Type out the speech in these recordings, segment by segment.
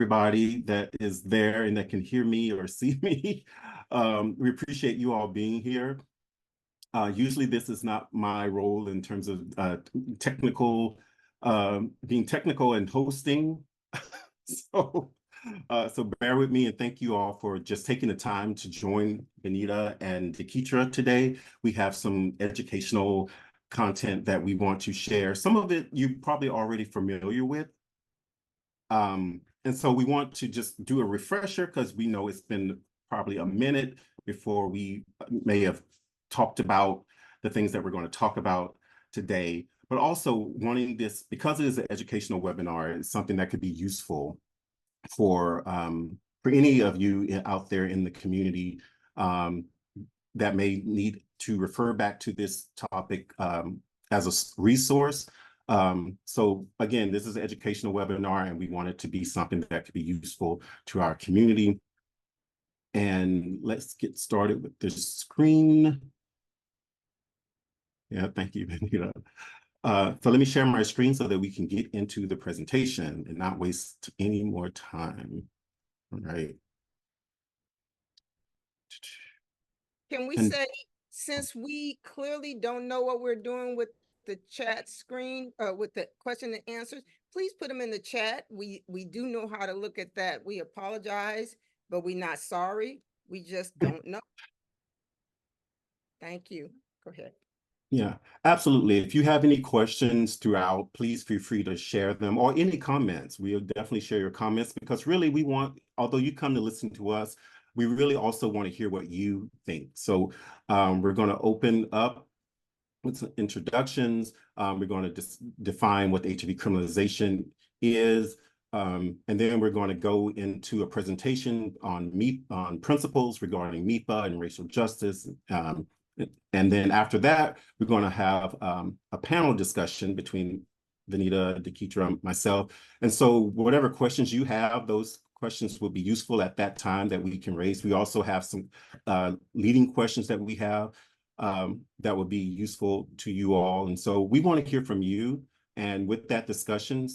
everybody that is there and that can hear me or see me. We appreciate you all being here. Usually this is not my role in terms of being technical and hosting. So bear with me, and thank you all for just taking the time to join Benita and Deketra today. We have some educational content that we want to share. Some of it you're probably already familiar with. And so we want to just do a refresher because we know it's been probably a minute before we may have talked about the things that we're going to talk about today, but also wanting this, because it is an educational webinar, it's something that could be useful for any of you out there in the community that may need to refer back to this topic as a resource. So again, this is an educational webinar, and we want it to be something that could be useful to our community. And let's get started with this screen. Yeah, thank you, Benita. So let me share my screen so that we can get into the presentation and not waste any more time. All right. Can we say, since we clearly don't know what we're doing with the chat screen, with the question and answers, please put them in the chat. We do know how to look at that. We apologize, but we're not sorry. We just don't know. Thank you. Go ahead. Yeah, absolutely. If you have any questions throughout, please feel free to share them, or any comments. We'll definitely share your comments, because really we want, although you come to listen to us, we really also want to hear what you think. So we're going to open up with some introductions. We're going to define what HIV criminalization is. And then we're going to go into a presentation on principles regarding MIPA and racial justice. And then after that, we're going to have a panel discussion between Benita, Deketra, myself. And so whatever questions you have, those questions will be useful at that time that we can raise. We also have some leading questions that we have that will be useful to you all. And so we want to hear from you, and with that discussion,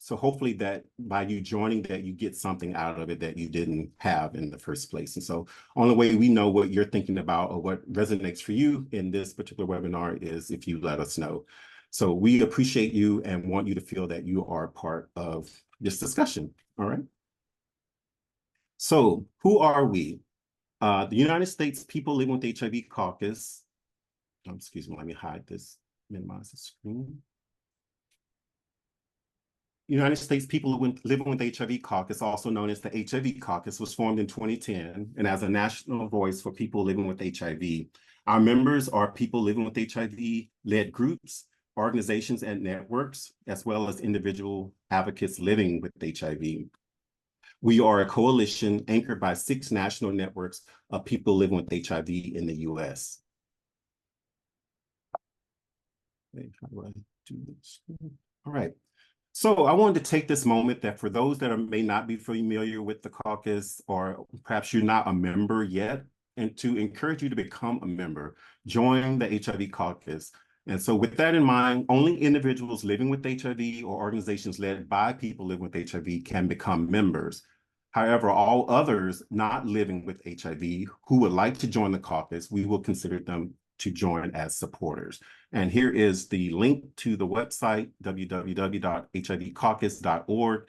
so hopefully that by you joining, that you get something out of it that you didn't have in the first place. And so only way we know what you're thinking about or what resonates for you in this particular webinar is if you let us know. So we appreciate you and want you to feel that you are part of this discussion. All right. So who are we? The United States People Living with HIV Caucus. Excuse me, let me hide this, minimize the screen. United States People Living with HIV Caucus, also known as the HIV Caucus, was formed in 2010 and as a national voice for people living with HIV. Our members are people living with HIV-led groups, organizations, and networks, as well as individual advocates living with HIV. We are a coalition anchored by 6 national networks of people living with HIV in the US. Okay, how do I do this? All right. So I wanted to take this moment that for those that may not be familiar with the caucus, or perhaps you're not a member yet, and to encourage you to become a member, join the HIV Caucus. And so with that in mind, only individuals living with HIV or organizations led by people living with HIV can become members. However, all others not living with HIV who would like to join the caucus, we will consider them to join as supporters. And here is the link to the website, www.hivcaucus.org,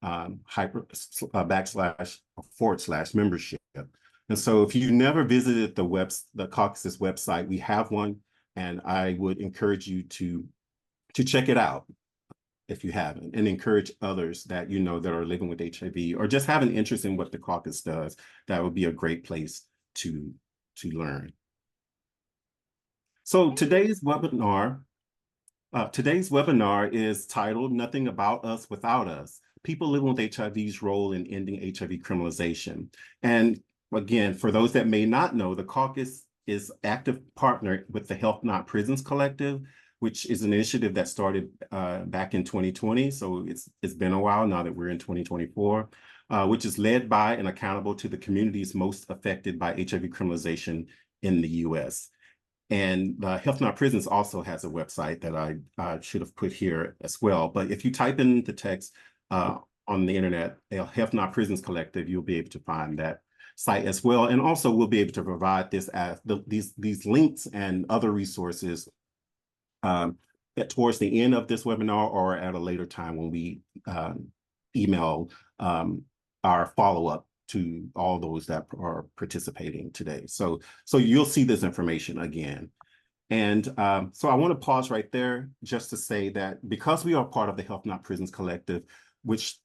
//membership. And so if you never visited the caucus's website, we have one, and I would encourage you to check it out if you haven't, and encourage others that you know that are living with HIV or just have an interest in what the caucus does. That would be a great place to learn. So today's webinar is titled Nothing About Us Without Us, People Living with HIV's Role in Ending HIV Criminalization. And again, for those that may not know, the caucus is active partner with the Health Not Prisons Collective, which is an initiative that started back in 2020. So it's been a while now that we're in 2024, which is led by and accountable to the communities most affected by HIV criminalization in the US. And Health Not Prisons also has a website that I should have put here as well. But if you type in the text on the internet, Health Not Prisons Collective, you'll be able to find that site as well. And also we'll be able to provide this as these links and other resources towards the end of this webinar or at a later time when we email our follow-up to all those that are participating today. So you'll see this information again. And so I want to pause right there just to say that because we are part of the Health Not Prisons Collective, which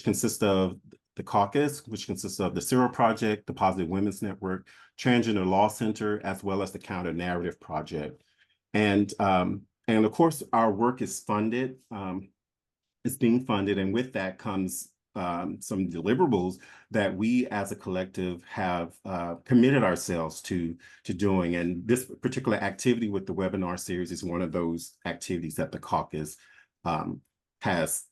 consists of the Caucus, which consists of the Zero Project, the Positive Women's Network, Transgender Law Center, as well as the Counter Narrative Project. And of course, our work is funded, it's being funded, and with that comes some deliverables that we as a collective have committed ourselves to doing. And this particular activity with the webinar series is one of those activities that the caucus has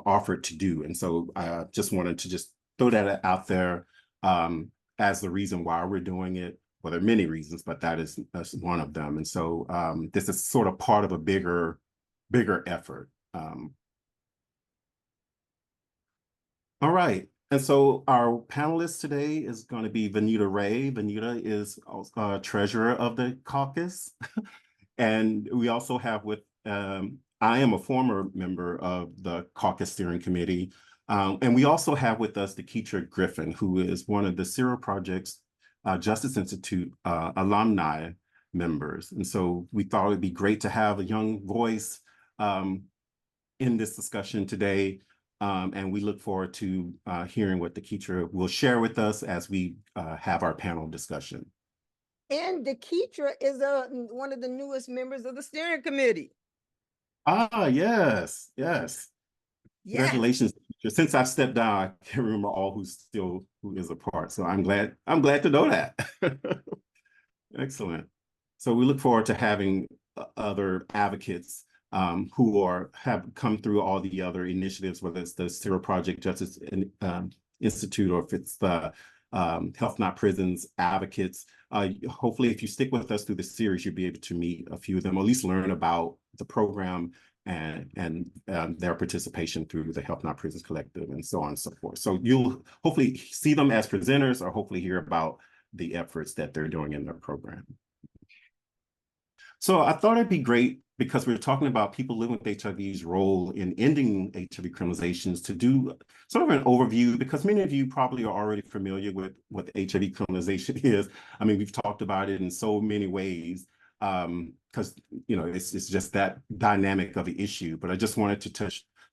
offered to do. And so I just wanted to just throw that out there as the reason why we're doing it. Well, there are many reasons, but that's one of them. And so this is sort of part of a bigger effort. All right. And so our panelist today is going to be Vanita Ray. Vanita is treasurer of the caucus. And we also have I am a former member of the caucus steering committee. And we also have with us Keitra Griffin, who is one of the Zero Project's Justice Institute alumni members. And so we thought it'd be great to have a young voice in this discussion today. And we look forward to hearing what Keitra will share with us as we have our panel discussion. And Keitra is one of the newest members of the steering committee. Ah, yes, yes. Congratulations. Since I've stepped down, I can't remember all who is a part. So I'm glad to know that. Excellent. So we look forward to having other advocates who have come through all the other initiatives, whether it's the Zero Project Justice Institute or if it's the Health Not Prisons advocates. Hopefully, if you stick with us through the series, you'll be able to meet a few of them, or at least learn about the program and their participation through the Health Not Prisons Collective and so on and so forth. So you'll hopefully see them as presenters or hopefully hear about the efforts that they're doing in their program. So I thought it'd be great, because we're talking about people living with HIV's role in ending HIV criminalizations, to do sort of an overview, because many of you probably are already familiar with what HIV criminalization is. I mean, we've talked about it in so many ways, because it's just that dynamic of the issue. But I just wanted to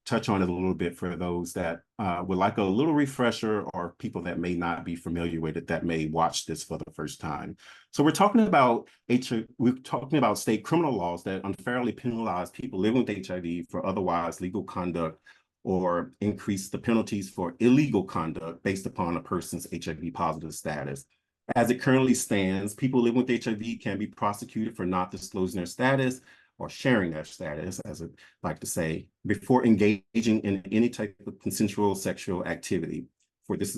touch on it a little bit for those that would like a little refresher, or people that may not be familiar with it that may watch this for the first time. So we're talking about state criminal laws that unfairly penalize people living with HIV for otherwise legal conduct, or increase the penalties for illegal conduct based upon a person's HIV positive status. As it currently stands, people living with HIV can be prosecuted for not disclosing their status or sharing their status, as I like to say, before engaging in any type of consensual sexual activity.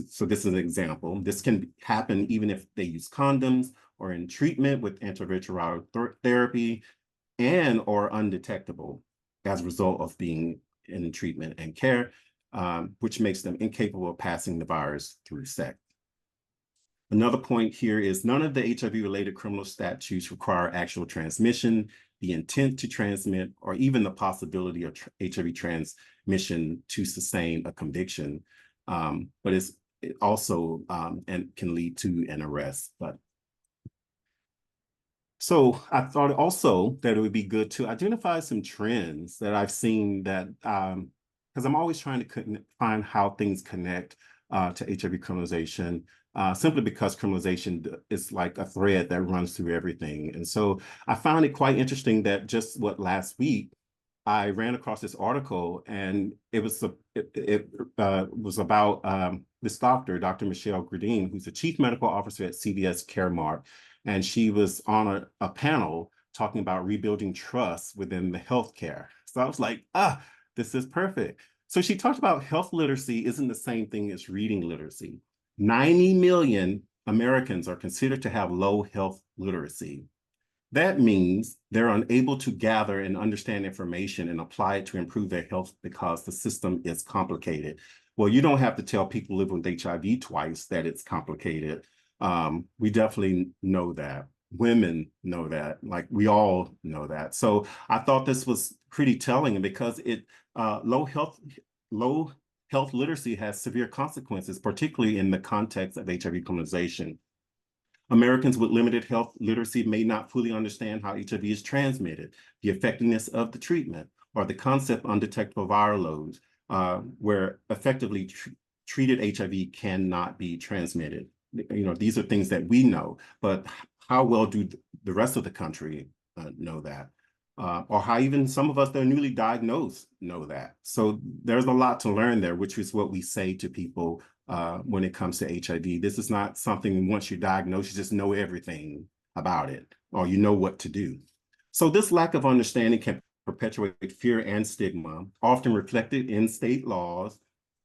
So this is an example. This can happen even if they use condoms or in treatment with antiretroviral therapy, and or undetectable as a result of being in treatment and care, which makes them incapable of passing the virus through sex. Another point here is none of the HIV-related criminal statutes require actual transmission, the intent to transmit, or even the possibility of HIV transmission to sustain a conviction. But it also and can lead to an arrest. So I thought also that it would be good to identify some trends that I've seen, that because I'm always trying to find how things connect to HIV criminalization, simply because criminalization is like a thread that runs through everything. And so I found it quite interesting that just last week, I ran across this article, and it was about this doctor, Dr. Michelle Gradine, who's the chief medical officer at CVS Caremark. And she was on a panel talking about rebuilding trust within the healthcare. So I was like, this is perfect. So she talked about health literacy isn't the same thing as reading literacy. 90 million Americans are considered to have low health literacy. That means they're unable to gather and understand information and apply it to improve their health because the system is complicated. Well, you don't have to tell people living with HIV twice that it's complicated. We definitely know that. Women know that, like we all know that. So I thought this was pretty telling, and because low health literacy has severe consequences, particularly in the context of HIV criminalization. Americans with limited health literacy may not fully understand how HIV is transmitted, the effectiveness of the treatment, or the concept undetectable viral loads, where effectively treated HIV cannot be transmitted. These are things that we know, but how well do the rest of the country know that? Or how even some of us that are newly diagnosed know that. So there's a lot to learn there, which is what we say to people when it comes to HIV. This is not something once you're diagnosed, you just know everything about it, or you know what to do. So this lack of understanding can perpetuate fear and stigma, often reflected in state laws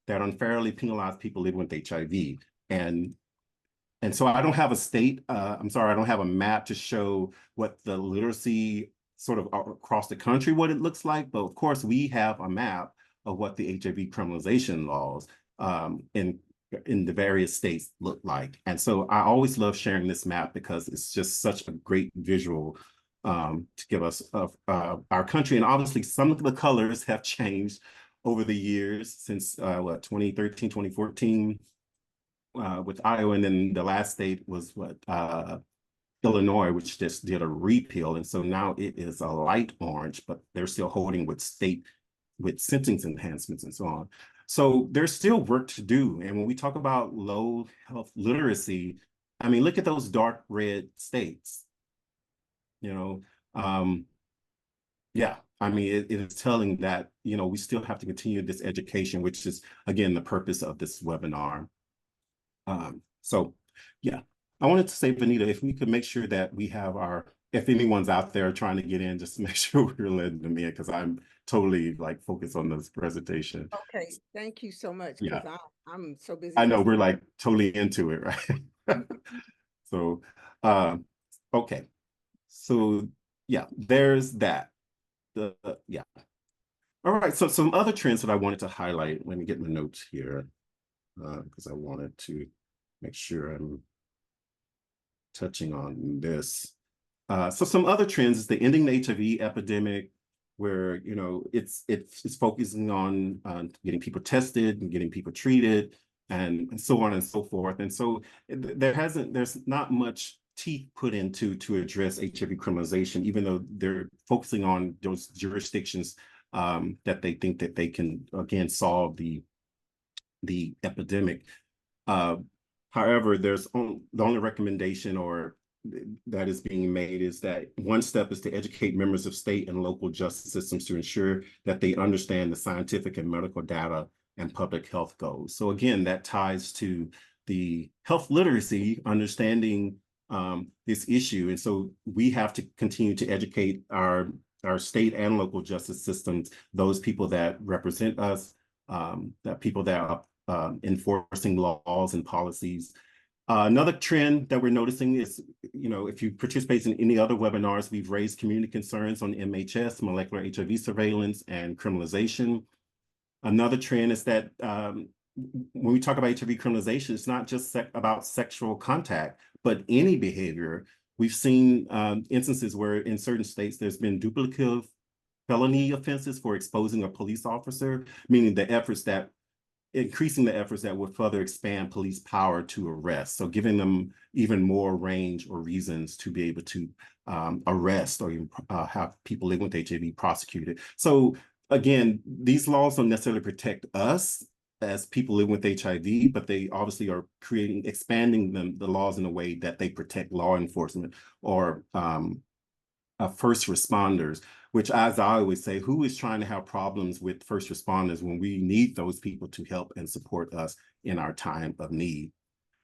that unfairly penalize people living with HIV. And so I don't have a state, I'm sorry, I don't have a map to show what the literacy sort of across the country, what it looks like. But of course, we have a map of what the HIV criminalization laws in the various states look like. And so I always love sharing this map because it's just such a great visual to give us of our country. And obviously some of the colors have changed over the years since 2013, 2014 with Iowa. And then the last state was Illinois, which just did a repeal. And so now it is a light orange, but they're still holding with sentence enhancements and so on. So there's still work to do. And when we talk about low health literacy, I mean, look at those dark red states. Yeah, I mean, it is telling that, we still have to continue this education, which is, again, the purpose of this webinar. So, yeah, I wanted to say, Vanita, if we could make sure that we have if anyone's out there trying to get in, just make sure we're letting them in, because I'm totally like focused on this presentation. Okay, thank you so much, Yeah, because I'm so busy. I know we're like totally into it, right? So, okay. So yeah, there's that. Yeah. All right. So some other trends that I wanted to highlight. Let me get my notes here because I wanted to make sure I'm touching on this. So some other trends is the ending the HIV epidemic, where it's focusing on getting people tested and getting people treated and so on and so forth. And so there's not much teeth put into to address HIV criminalization, even though they're focusing on those jurisdictions that they think that they can again solve the epidemic. However, the only recommendation that is being made is that one step is to educate members of state and local justice systems to ensure that they understand the scientific and medical data and public health goals. So again, that ties to the health literacy, understanding this issue. And so we have to continue to educate our state and local justice systems, those people that represent us, that people that are enforcing laws and policies. Another trend that we're noticing is, if you participate in any other webinars, we've raised community concerns on MHS, molecular HIV surveillance, and criminalization. Another trend is that when we talk about HIV criminalization, it's not just about sexual contact, but any behavior. We've seen instances where in certain states there's been duplicative felony offenses for exposing a police officer, meaning increasing the efforts that would further expand police power to arrest. So giving them even more range or reasons to be able to arrest or even have people living with HIV prosecuted. So again, these laws don't necessarily protect us as people living with HIV, but they obviously are expanding the laws in a way that they protect law enforcement or first responders, which, as I always say, who is trying to have problems with first responders when we need those people to help and support us in our time of need?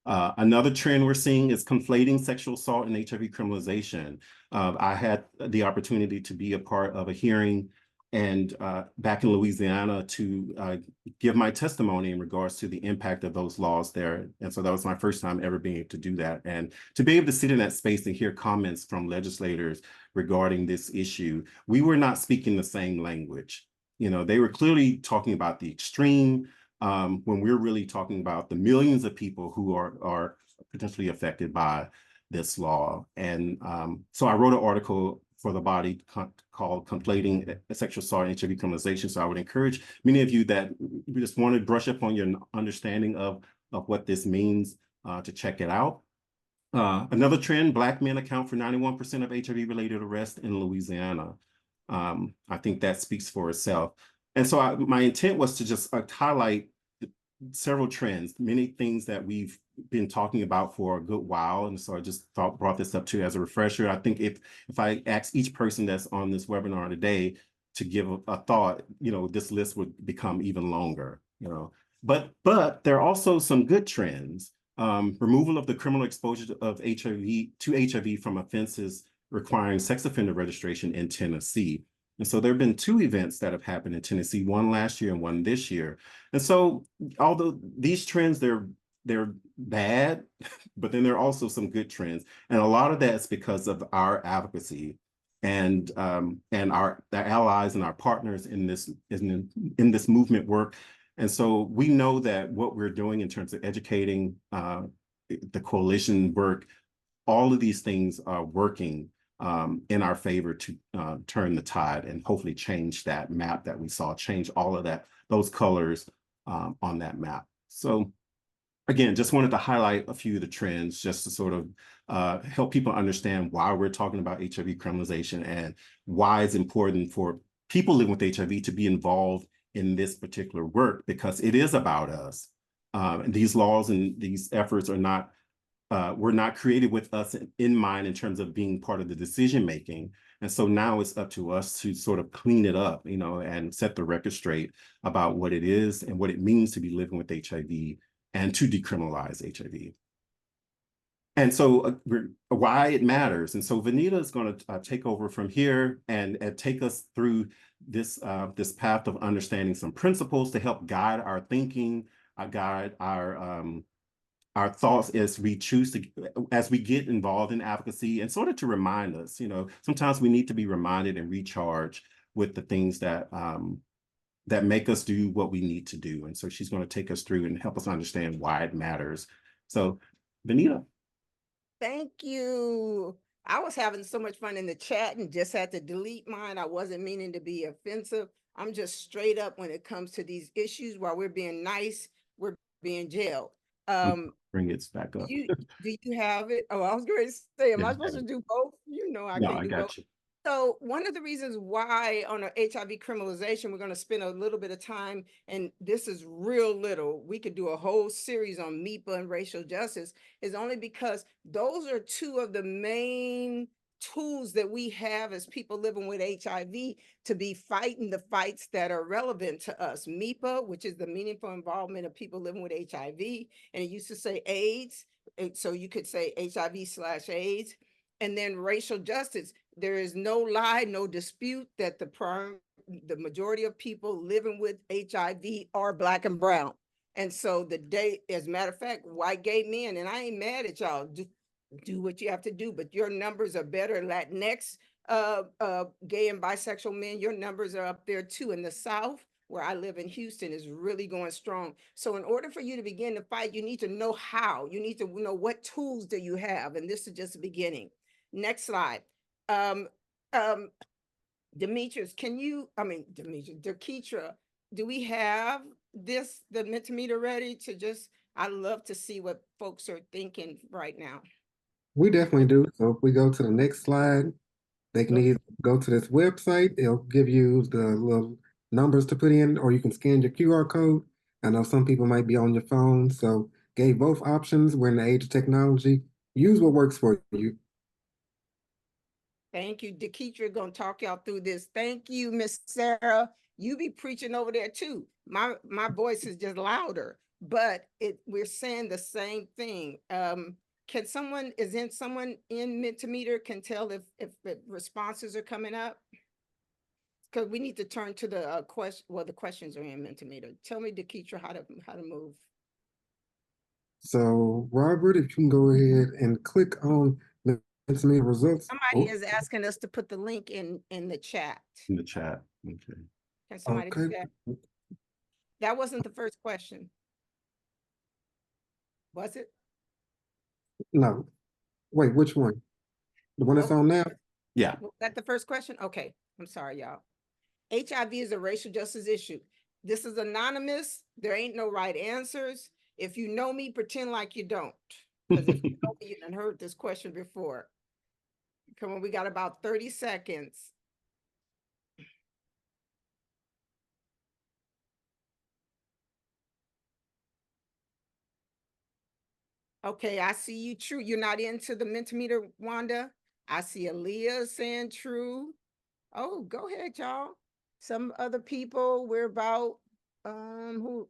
Another trend we're seeing is conflating sexual assault and HIV criminalization. I had the opportunity to be a part of a hearing and back in Louisiana to give my testimony in regards to the impact of those laws there. And so that was my first time ever being able to do that. And to be able to sit in that space and hear comments from legislators regarding this issue, we were not speaking the same language. They were clearly talking about the extreme when we're really talking about the millions of people who are potentially affected by this law. And so I wrote an article for the body called Conflating Sexual Assault and HIV Criminalization. So I would encourage many of you that just want to brush up on your understanding of what this means to check it out. Another trend, Black men account for 91% of HIV-related arrests in Louisiana. I think that speaks for itself. And so my intent was to just highlight several trends, many things that we've been talking about for a good while. And so I just brought this up to you as a refresher. I think if I ask each person that's on this webinar today to give a thought, this list would become even longer, But there are also some good trends. Removal of the criminal exposure of HIV from offenses requiring sex offender registration in Tennessee. And so there have been 2 events that have happened in Tennessee, one last year and one this year. And so although these trends, they're bad, but then there are also some good trends. And a lot of that's because of our advocacy and our allies and our partners in this movement work. And so we know that what we're doing in terms of educating the coalition work, all of these things are working in our favor to turn the tide and hopefully change that map that we saw, change all of those colors on that map. So again, just wanted to highlight a few of the trends just to sort of help people understand why we're talking about HIV criminalization and why it's important for people living with HIV to be involved in this particular work, because it is about us. And these laws and these efforts are not were not created with us in mind in terms of being part of the decision making. And so now it's up to us to sort of clean it up, and set the record straight about what it is and what it means to be living with HIV and to decriminalize HIV. And so why it matters. And so Vanita is going to take over from here and take us through this path of understanding some principles to help guide our thinking, guide our thoughts as we get involved in advocacy, and sort of to remind us, sometimes we need to be reminded and recharged with the things that make us do what we need to do. And so she's going to take us through and help us understand why it matters. So, Vanita. Thank you. I was having so much fun in the chat and just had to delete mine. I wasn't meaning to be offensive. I'm just straight up when it comes to these issues. While we're being nice, we're being jailed. Bring it back up. Do you have it? Oh, I was going to say, am I supposed to do both? I can't do both. You. So one of the reasons why on HIV criminalization, we're going to spend a little bit of time, and this is real little, we could do a whole series on MIPA and racial justice, is only because those are 2 of the main tools that we have as people living with HIV to be fighting the fights that are relevant to us. MIPA, which is the meaningful involvement of people living with HIV, and it used to say AIDS, so you could say HIV/AIDS, and then racial justice. There is no lie, no dispute that the majority of people living with HIV are Black and brown. And so as a matter of fact, white gay men, and I ain't mad at y'all, do what you have to do, but your numbers are better. Latinx, gay and bisexual men, your numbers are up there too. In the South, where I live in Houston, is really going strong. So in order for you to begin to fight, you need to know how. You need to know what tools do you have, and this is just the beginning. Next slide. Demetrius, Deketra, do we have the Mentimeter ready to I'd love to see what folks are thinking right now. We definitely do. So if we go to the next slide, they can either go to this website, it'll give you the little numbers to put in, or you can scan your QR code. I know some people might be on your phone, so gave both options. We're in the age of technology. Use what works for you. Thank you. Deketra gonna talk y'all through this. Thank you, Miss Sarah. You be preaching over there too. My voice is just louder, but we're saying the same thing. Can someone in Mentimeter can tell if the responses are coming up? Because we need to turn to the question. Well, the questions are in Mentimeter. Tell me, Deketra, how to move. So, Robert, if you can go ahead and click on Mentimeter results. Somebody is asking us to put the link in the chat. In the chat. Okay. Can somebody do that? That wasn't the first question. Was it? No. Wait, which one? The one that's Well, on now? Yeah. was that the first question? Okay, I'm sorry, y'all. HIV is a racial justice issue. This is anonymous. There ain't no right answers. If you know me, pretend like you don't. Because if you know me, you done heard this question before. Come on, we got about 30 seconds. Okay, I see you, true. You're not into the Mentimeter, Wanda. I see Aaliyah saying true. Oh, go ahead, y'all. Some other people, we're about who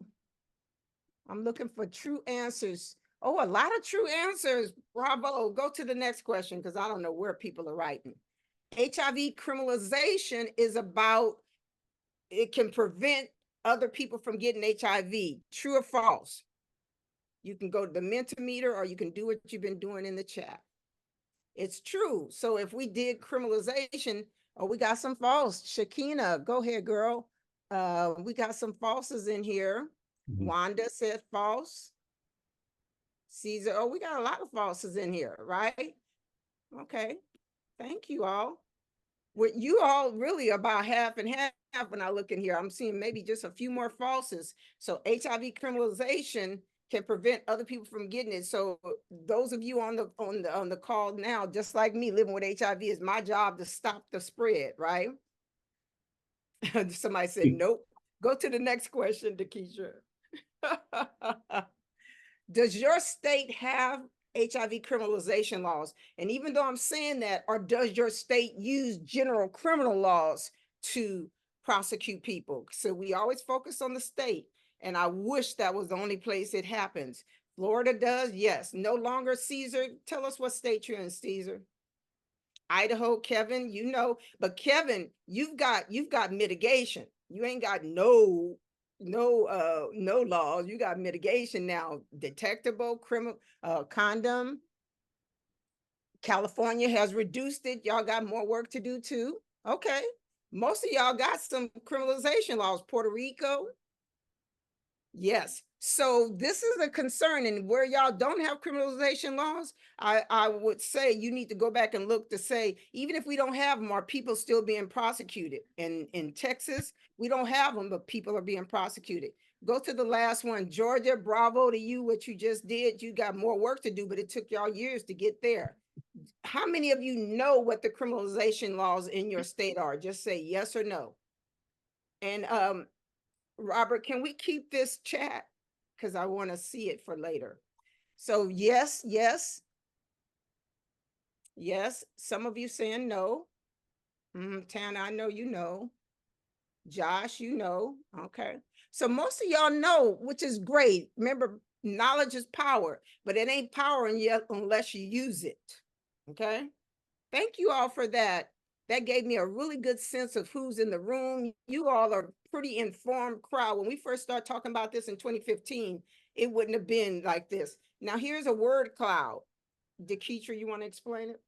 I'm looking for true answers. Oh, a lot of true answers. Bravo. Go to the next question because I don't know where people are writing. HIV criminalization is about it can prevent other people from getting HIV. True or false? You can go to the Mentimeter or you can do what you've been doing in the chat. It's true. So if we did criminalization, oh, we got some false. Shakina, go ahead, girl. We got some falses in here. Wanda said false. Caesar, oh, we got a lot of falses in here, right? Okay. Thank you all. What you all really about half and half when I look in here. I'm seeing maybe just a few more falses. So HIV criminalization can prevent other people from getting it. So those of you on the call now, just like me, living with HIV, is my job to stop the spread, right? Somebody said nope. Go to the next question, Dakisha. Does your state have HIV criminalization laws? And even though I'm saying that, or does your state use general criminal laws to prosecute people? So we always focus on the state. And I wish that was the only place it happens. Florida does, yes. No longer. Caesar, tell us what state you're in, Caesar. Idaho, Kevin, you know, but Kevin, you've got mitigation. You ain't got no laws. You got mitigation now. Detectable criminal condom. California has reduced it. Y'all got more work to do too. Okay. Most of y'all got some criminalization laws. Puerto Rico. Yes. So this is a concern, and where y'all don't have criminalization laws, I would say you need to go back and look to say, even if we don't have them, are people still being prosecuted? In Texas, we don't have them, but people are being prosecuted. Go to the last one, Georgia. Bravo to you, what you just did. You got more work to do, but it took y'all years to get there. How many of you know what the criminalization laws in your state are? Just say yes or no. And Robert, can we keep this chat? Because I want to see it for later. So yes, yes. Yes, some of you saying no. Tana, I know you know. Josh, you know. Okay. So most of y'all know, which is great. Remember, knowledge is power, but it ain't power unless you use it. Okay. Thank you all for that. That gave me a really good sense of who's in the room. You all are pretty informed crowd. When we first started talking about this in 2015, it wouldn't have been like this. Now here's a word cloud. Deketra, you want to explain it?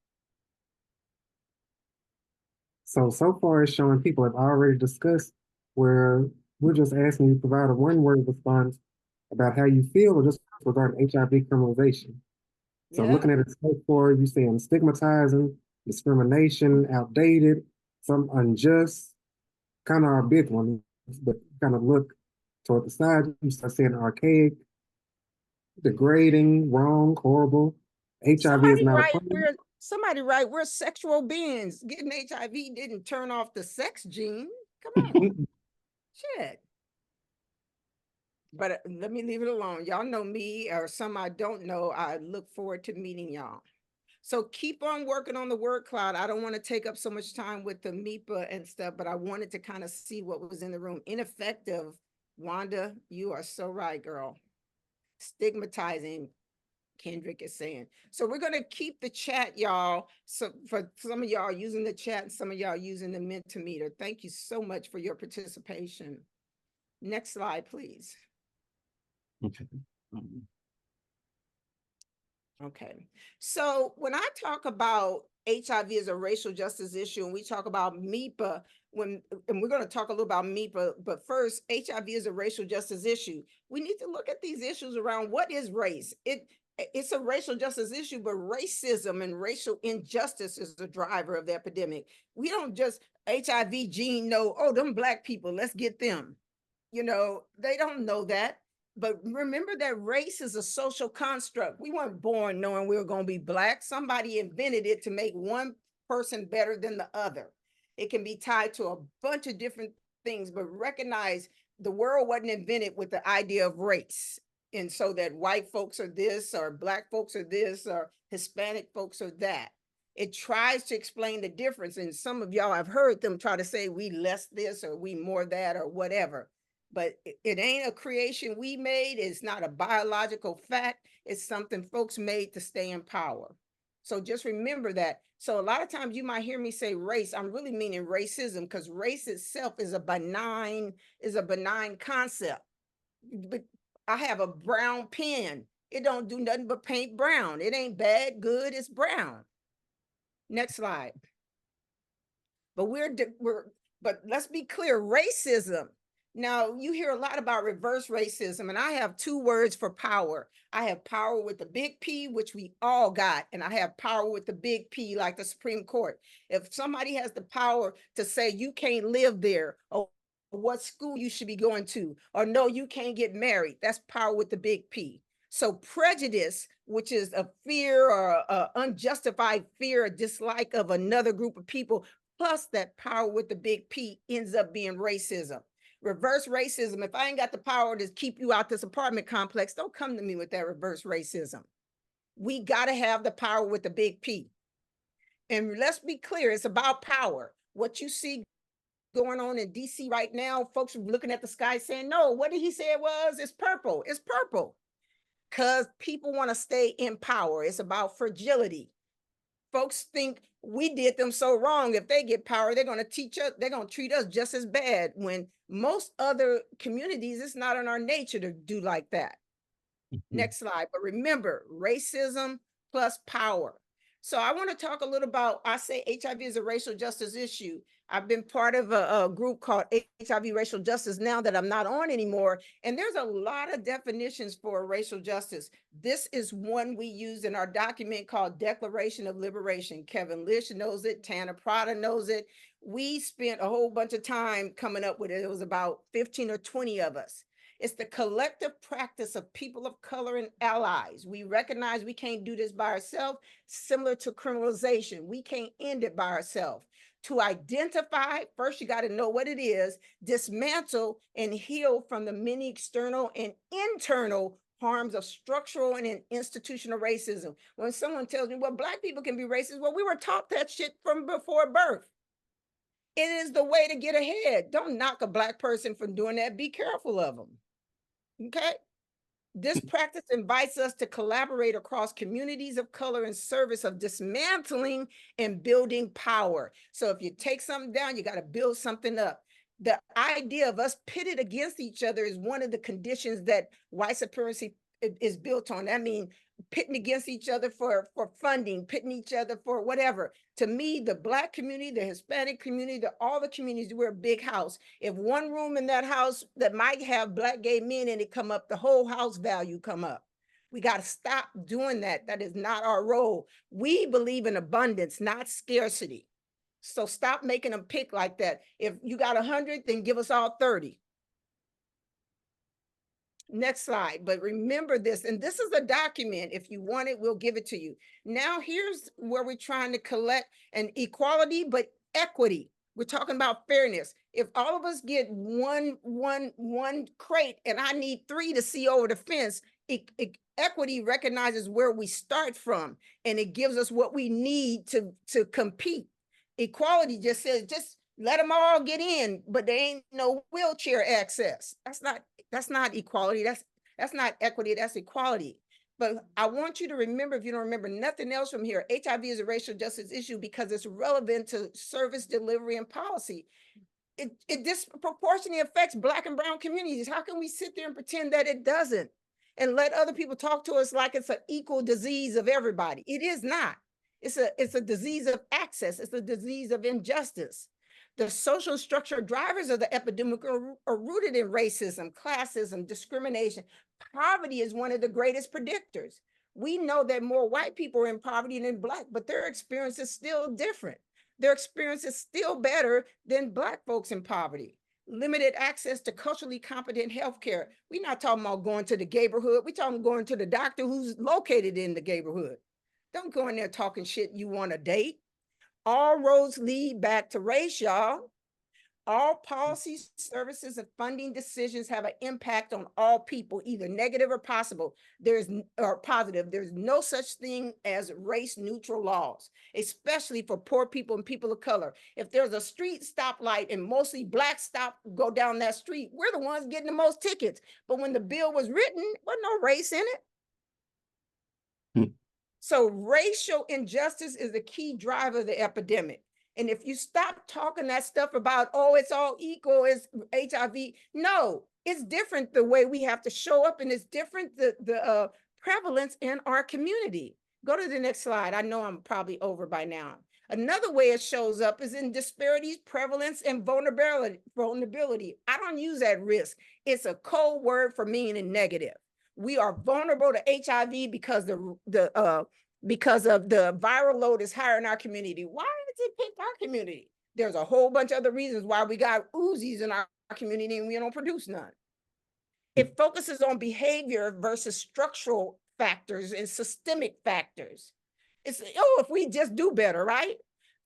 So far it's showing people have already discussed where we're just asking you to provide a one-word response about how you feel or just regarding HIV criminalization. So Yeah. looking at it so far, you saying stigmatizing, discrimination, outdated, some unjust, kind of our big one, but kind of look toward the side, you start saying archaic, degrading, wrong, horrible. HIV is not a problem. Somebody write, we're sexual beings. Getting HIV didn't turn off the sex gene. Come on. Shit. But let me leave it alone. Y'all know me, or some I don't know. I look forward to meeting y'all. So keep on working on the word cloud. I don't want to take up so much time with the MIPA and stuff, but I wanted to kind of see what was in the room. Ineffective. Wanda, you are so right, girl. Stigmatizing, Kendrick is saying. So we're going to keep the chat, y'all. So for some of y'all using the chat and some of y'all using the Mentimeter. Thank you so much for your participation. Next slide, please. Okay. Okay. So when I talk about HIV as a racial justice issue, and we talk about MIPA, and we're going to talk a little about MIPA, but first, HIV is a racial justice issue. We need to look at these issues around what is race. It's a racial justice issue, but racism and racial injustice is the driver of the epidemic. We don't just HIV gene know, oh, them Black people, let's get them. You know, they don't know that. But remember that race is a social construct. We weren't born knowing we were going to be Black. Somebody invented it to make one person better than the other. It can be tied to a bunch of different things, but recognize the world wasn't invented with the idea of race. And so that white folks are this, or Black folks are this, or Hispanic folks are that. It tries to explain the difference. And some of y'all, I've heard them try to say we less this or we more that or whatever. But it ain't a creation we made. It's not a biological fact. It's something folks made to stay in power. So just remember that. So a lot of times you might hear me say race. I'm really meaning racism, because race itself is a benign concept. But I have a brown pen. It don't do nothing but paint brown. It ain't bad, good, it's brown. Next slide. But but let's be clear, racism. Now, you hear a lot about reverse racism, and I have two words for power. I have power with the big P, which we all got, and I have power with the big P, like the Supreme Court. If somebody has the power to say you can't live there, or what school you should be going to, or no, you can't get married, that's power with the big P. So prejudice, which is a fear or a unjustified fear or dislike of another group of people, plus that power with the big P, ends up being racism. Reverse racism, if I ain't got the power to keep you out this apartment complex, don't come to me with that reverse racism. We got to have the power with the big P. And let's be clear, it's about power. What you see going on in DC right now, folks are looking at the sky saying, no, what did he say it was? It's purple. It's purple. Because people want to stay in power. It's about fragility. Folks think we did them so wrong. If they get power, they're going to teach us, they're going to treat us just as bad, when most other communities, it's not in our nature to do like that. Next slide. But remember, racism plus power. So I want to talk a little about, I say HIV is a racial justice issue. I've been part of a group called HIV Racial Justice now that I'm not on anymore. And there's a lot of definitions for racial justice. This is one we use in our document called Declaration of Liberation. Kevin Lish knows it. Tana Prada knows it. We spent a whole bunch of time coming up with it. It was about 15 or 20 of us. It's the collective practice of people of color and allies. We recognize we can't do this by ourselves, similar to criminalization. We can't end it by ourselves. To identify, first you got to know what it is, dismantle and heal from the many external and internal harms of structural and institutional racism. When someone tells me, well, Black people can be racist, well, we were taught that shit from before birth. It is the way to get ahead. Don't knock a Black person for doing that. Be careful of them. Okay. This practice invites us to collaborate across communities of color in service of dismantling and building power. So if you take something down, you got to build something up. The idea of us pitted against each other is one of the conditions that white supremacy is built on. I mean, pitting against each other for funding, pitting each other for whatever. To me, the Black community, the Hispanic community, all the communities, we're a big house. If one room in that house that might have Black gay men in it come up, the whole house value come up. We got to stop doing that. That is not our role. We believe in abundance, not scarcity. So stop making them pick like that. If you got 100, then give us all 30. Next slide. But remember this, and this is a document. If you want it, we'll give it to you. Now, here's where we're trying to collect an equality, but equity. We're talking about fairness. If all of us get one crate and I need 3 to see over the fence, equity recognizes where we start from, and it gives us what we need to compete. Equality just says, just let them all get in, but there ain't no wheelchair access. That's not equality. That's not equity. That's equality. But I want you to remember, if you don't remember nothing else from here, HIV is a racial justice issue because it's relevant to service delivery and policy. It disproportionately affects Black and brown communities. How can we sit there and pretend that it doesn't? and let other people talk to us like it's an equal disease of everybody. It is not. It's a disease of access. It's a disease of injustice. The social structure drivers of the epidemic are rooted in racism, classism, discrimination. Poverty is one of the greatest predictors. We know that more white people are in poverty than Black, but their experience is still different. Their experience is still better than Black folks in poverty. Limited access to culturally competent healthcare. We're not talking about going to the neighborhood. We're talking going to the doctor who's located in the neighborhood. Don't go in there talking shit you want to date. All roads lead back to race, y'all. All policies, services, and funding decisions have an impact on all people, either negative or positive. There's no such thing as race-neutral laws, especially for poor people and people of color. If there's a street stoplight and mostly Black go down that street, we're the ones getting the most tickets. But when the bill was written, there wasn't no race in it. So racial injustice is the key driver of the epidemic. And if you stop talking that stuff about, oh, it's all equal, it's HIV, no, it's different the way we have to show up, and it's different the prevalence in our community. Go to the next slide. I know I'm probably over by now. Another way it shows up is in disparities, prevalence, and vulnerability. I don't use that risk. It's a code word for meaning negative. We are vulnerable to HIV because of the viral load is higher in our community. Why does it pick our community? There's a whole bunch of other reasons why we got Uzis in our community and we don't produce none. It focuses on behavior versus structural factors and systemic factors. It's, oh, if we just do better, right?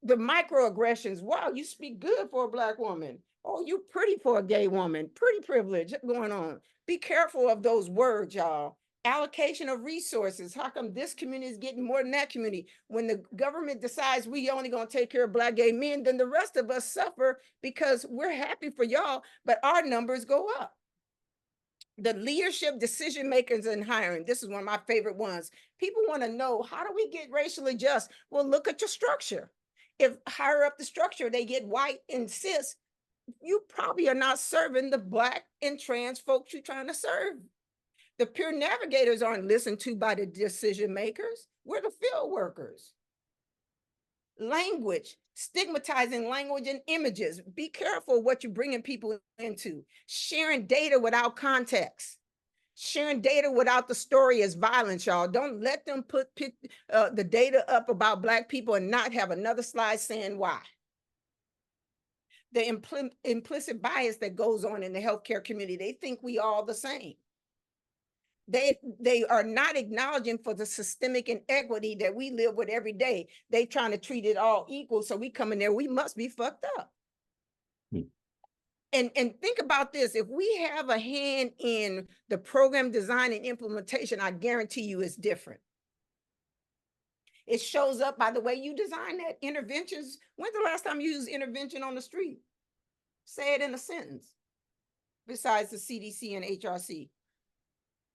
The microaggressions, wow, you speak good for a Black woman. Oh, you pretty for a gay woman. Pretty privilege going on. Be careful of those words, y'all. Allocation of resources. How come this community is getting more than that community? When the government decides we only going to take care of Black gay men, then the rest of us suffer because we're happy for y'all, but our numbers go up. The leadership, decision makers, and hiring. This is one of my favorite ones. People want to know, how do we get racially just? Well, look at your structure. If higher up the structure, they get white and cis, you probably are not serving the Black and trans folks you're trying to serve. The peer navigators aren't listened to by the decision makers. We're the field workers. Language, stigmatizing language and images. Be careful what you're bringing people into. Sharing data without context. Sharing data without the story is violence, y'all. Don't let them put the data up about Black people and not have another slide saying why. The implicit bias that goes on in the healthcare community. They think we all the same. They are not acknowledging for the systemic inequity that we live with every day. They trying to treat it all equal. So we come in there, we must be fucked up. And think about this. If we have a hand in the program design and implementation, I guarantee you it's different. It shows up by the way you design that interventions. When's the last time you used intervention on the street? Say it in a sentence, besides the CDC and HRC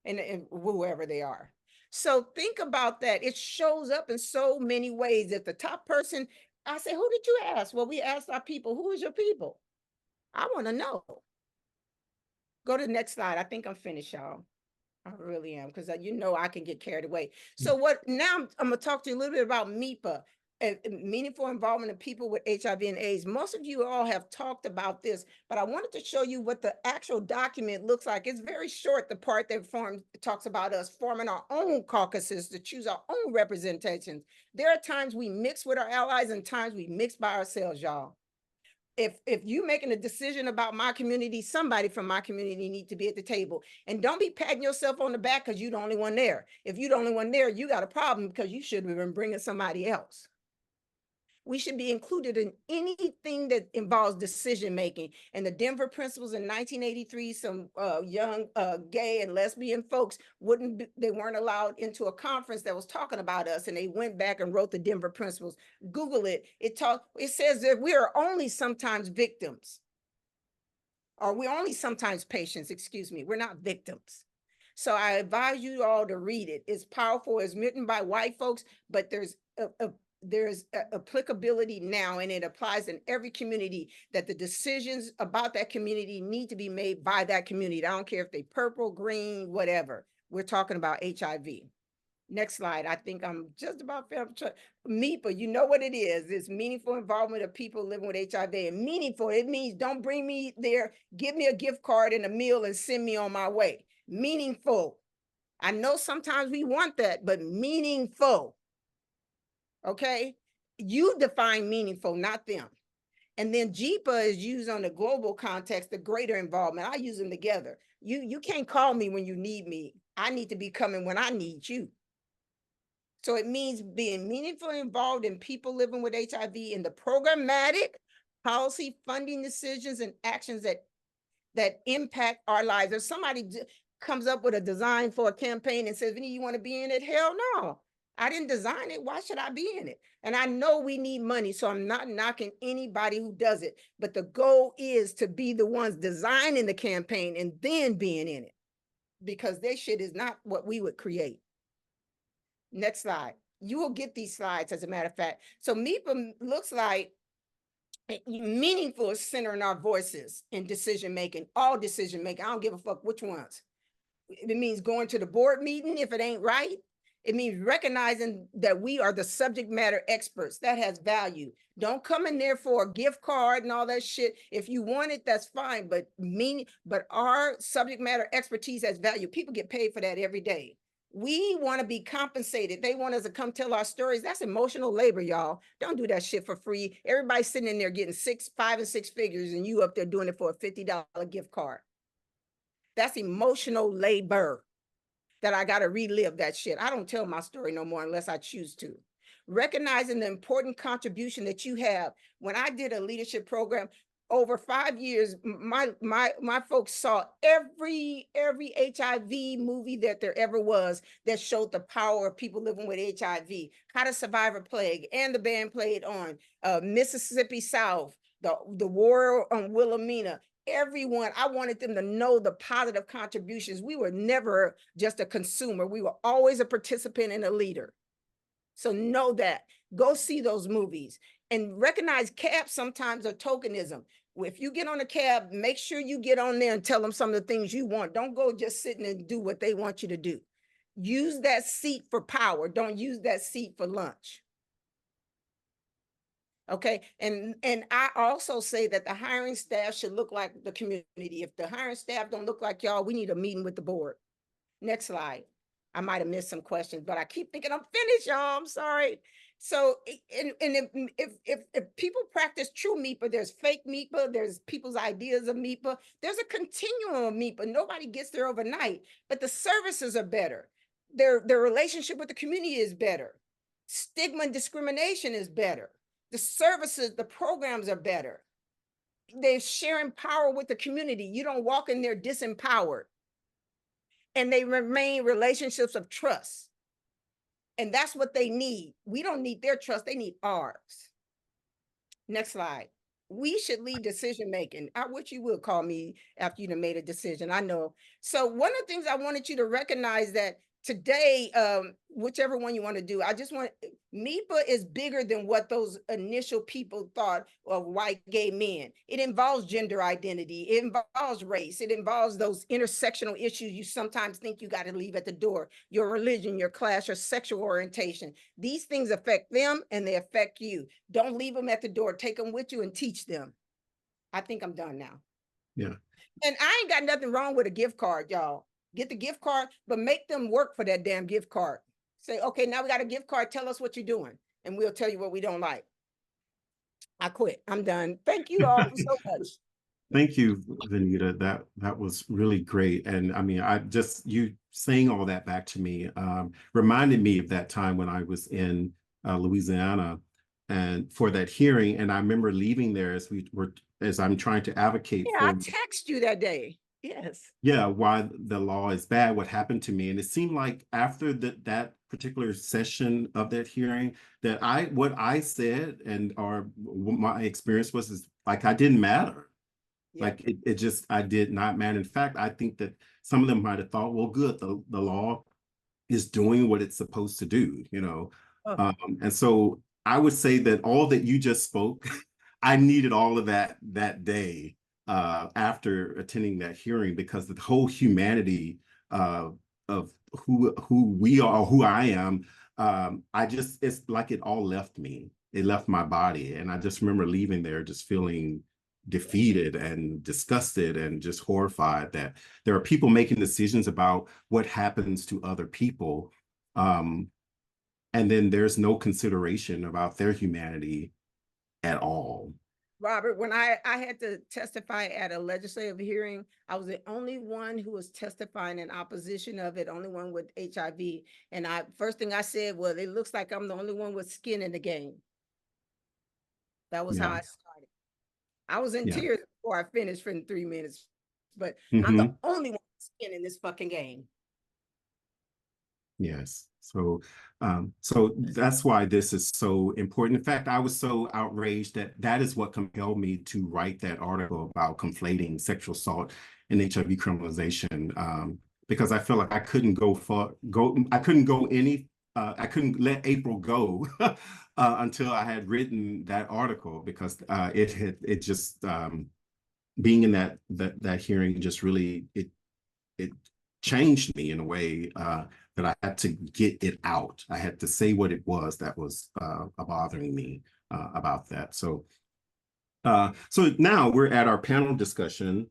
and whoever they are. So think about that. It shows up in so many ways. If the top person, I say, who did you ask? Well, we asked our people, who is your people? I want to know. Go to the next slide. I think I'm finished, y'all. I really am, because you know I can get carried away. So now I'm going to talk to you a little bit about MIPA, meaningful involvement of people with HIV and AIDS. Most of you all have talked about this, but I wanted to show you what the actual document looks like. It's very short, the part that talks about us forming our own caucuses to choose our own representations. There are times we mix with our allies and times we mix by ourselves, y'all. If you making a decision about my community, somebody from my community need to be at the table. And don't be patting yourself on the back because you're the only one there. If you're the only one there, you got a problem because you should have been bringing somebody else. We should be included in anything that involves decision-making. And the Denver Principles in 1983, some young gay and lesbian folks they weren't allowed into a conference that was talking about us, and they went back and wrote the Denver Principles. Google it. It says that we are only sometimes victims, or we're only sometimes patients, excuse me. We're not victims. So I advise you all to read it. It's powerful. It's written by white folks, but there's applicability now, and it applies in every community, that the decisions about that community need to be made by that community. I don't care if they purple, green, whatever. we're talking about HIV. Next slide. I think I'm just about finished. MIPA, you know what it is. It's meaningful involvement of people living with HIV. And meaningful, it means don't bring me there, give me a gift card and a meal and send me on my way. Meaningful. I know sometimes we want that, but meaningful. Okay? You define meaningful, not them. And then JIPA is used on the global context, the greater involvement. I use them together. You can't call me when you need me. I need to be coming when I need you. So it means being meaningfully involved in people living with HIV in the programmatic policy funding decisions and actions that impact our lives. If somebody comes up with a design for a campaign and says, Vinny, you want to be in it? Hell no. I didn't design it. Why should I be in it? And I know we need money, so I'm not knocking anybody who does it. But the goal is to be the ones designing the campaign and then being in it, because their shit is not what we would create. Next slide. You will get these slides, as a matter of fact. So MIPA looks like meaningful is centering our voices in decision making, all decision making. I don't give a fuck which ones. It means going to the board meeting if it ain't right. It means recognizing that we are the subject matter experts. That has value. Don't come in there for a gift card and all that shit. If you want it, that's fine. But our subject matter expertise has value. People get paid for that every day. We want to be compensated. They want us to come tell our stories. That's emotional labor, y'all. Don't do that shit for free. Everybody's sitting in there getting 5 and 6 figures, and you up there doing it for a $50 gift card. That's emotional labor that I got to relive that shit. I don't tell my story no more unless I choose to. Recognizing the important contribution that you have. When I did a leadership program over 5 years, my folks saw every HIV movie that there ever was that showed the power of people living with HIV. How to Survive a Plague, and the band played on Mississippi South, the War on Wilhelmina. Everyone, I wanted them to know the positive contributions. We were never just a consumer. We were always a participant and a leader. So know that. Go see those movies and recognize cabs sometimes are tokenism. If you get on a cab, make sure you get on there and tell them some of the things you want. Don't go just sitting and do what they want you to do. Use that seat for power. Don't use that seat for lunch. Okay, and I also say that the hiring staff should look like the community. If the hiring staff don't look like y'all, we need a meeting with the board. Next slide. I might have missed some questions, but I keep thinking I'm finished, y'all. I'm sorry. So, and if people practice true MIPA, there's fake MIPA, there's people's ideas of MIPA, there's a continuum of MIPA. Nobody gets there overnight, but the services are better. Their relationship with the community is better. Stigma and discrimination is better. The services, the programs are better. They're sharing power with the community. You don't walk in there disempowered. And they remain relationships of trust. And that's what they need. We don't need their trust, they need ours. Next slide. We should lead decision making. I wish you would call me after you made a decision. I know. So one of the things I wanted you to recognize that today, whichever one you want to do, I just want, MIPA is bigger than what those initial people thought of white gay men. It involves gender identity. It involves race. It involves those intersectional issues you sometimes think you got to leave at the door. Your religion, your class, your sexual orientation. These things affect them and they affect you. Don't leave them at the door. Take them with you and teach them. I think I'm done now. Yeah. And I ain't got nothing wrong with a gift card, y'all. Get the gift card, but make them work for that damn gift card. Say, okay, now we got a gift card. Tell us what you're doing, and we'll tell you what we don't like. I quit. I'm done. Thank you all so much. Thank you, Vanita. That was really great. And I mean, you saying all that back to me reminded me of that time when I was in Louisiana and for that hearing. And I remember leaving there as I'm trying to advocate Yeah, for. I texted you that day. Yes. Yeah, why the law is bad, what happened to me. And it seemed like after that particular session of that hearing, that what I said or my experience was is like I didn't matter. Yep. Like I did not matter. In fact, I think that some of them might have thought, well, good, the law is doing what it's supposed to do, you know. Oh. And so I would say that all that you just spoke, I needed all of that day after attending that hearing, because the whole humanity who we are, or who I am, it's like it all left me. It left my body. And I just remember leaving there just feeling defeated and disgusted and just horrified that there are people making decisions about what happens to other people. And then there's no consideration about their humanity at all. Robert, when I had to testify at a legislative hearing, I was the only one who was testifying in opposition of it, only one with HIV. And first thing I said was, it looks like I'm the only one with skin in the game. That was how I started. I was in tears before I finished for 3 minutes, but I'm the only one with skin in this fucking game. Yes. So that's why this is so important. In fact, I was so outraged that is what compelled me to write that article about conflating sexual assault and HIV criminalization, because I feel like I couldn't I couldn't let April go until I had written that article, because it just being in that hearing just really it changed me in a way that I had to get it out. I had to say what it was that was bothering me about that. So now we're at our panel discussion.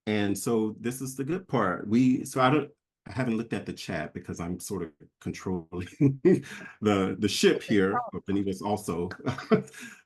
And so this is the good part. I haven't looked at the chat because I'm sort of controlling the ship here. Benita's also.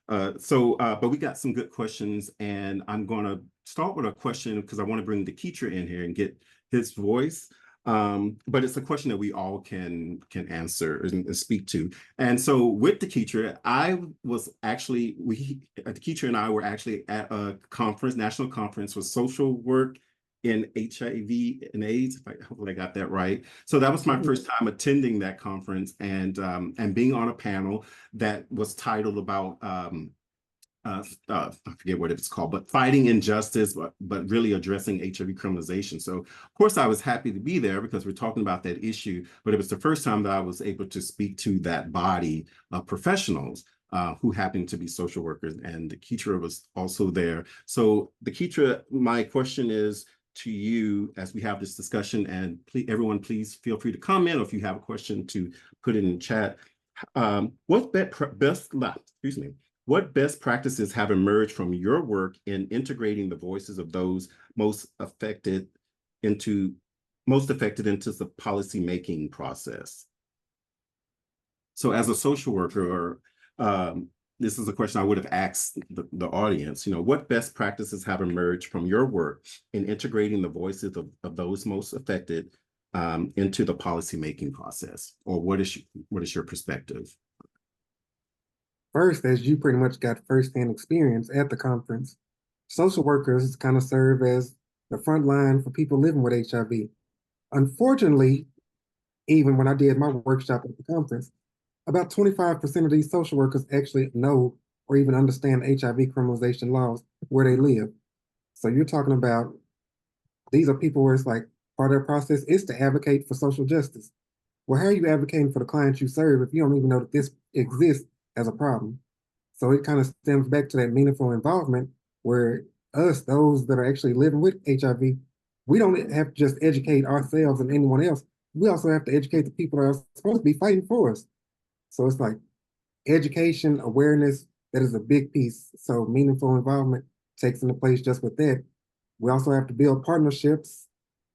But we got some good questions, and I'm going to start with a question because I want to bring the teacher in here and get his voice. But it's a question that we all can answer and speak to. And so with the teacher, the teacher and I were actually at a conference, national conference for social work in HIV and AIDS. Hopefully I got that right. So that was my first time attending that conference and being on a panel that was titled about I forget what it's called, but fighting injustice, but really addressing HIV criminalization. So of course I was happy to be there because we're talking about that issue, but it was the first time that I was able to speak to that body of professionals who happened to be social workers, and the Keitra was also there. So the Keitra, my question is to you as we have this discussion, and everyone please feel free to comment, or if you have a question to put it in chat. What best practices have emerged from your work in integrating the voices of those most affected into the policy-making process? So as a social worker, this is a question I would have asked the audience, what best practices have emerged from your work in integrating the voices of those most affected into the policy-making process? Or what is your perspective? First, as you pretty much got firsthand experience at the conference, social workers kind of serve as the front line for people living with HIV. Unfortunately, even when I did my workshop at the conference, about 25% of these social workers actually know or even understand HIV criminalization laws where they live. So you're talking about, these are people where it's like part of their process is to advocate for social justice. Well, how are you advocating for the clients you serve if you don't even know that this exists as a problem? So it kind of stems back to that meaningful involvement where those that are actually living with HIV, we don't have to just educate ourselves and anyone else. We also have to educate the people that are supposed to be fighting for us. So it's like education, awareness, that is a big piece. So meaningful involvement takes into place just with that. We also have to build partnerships,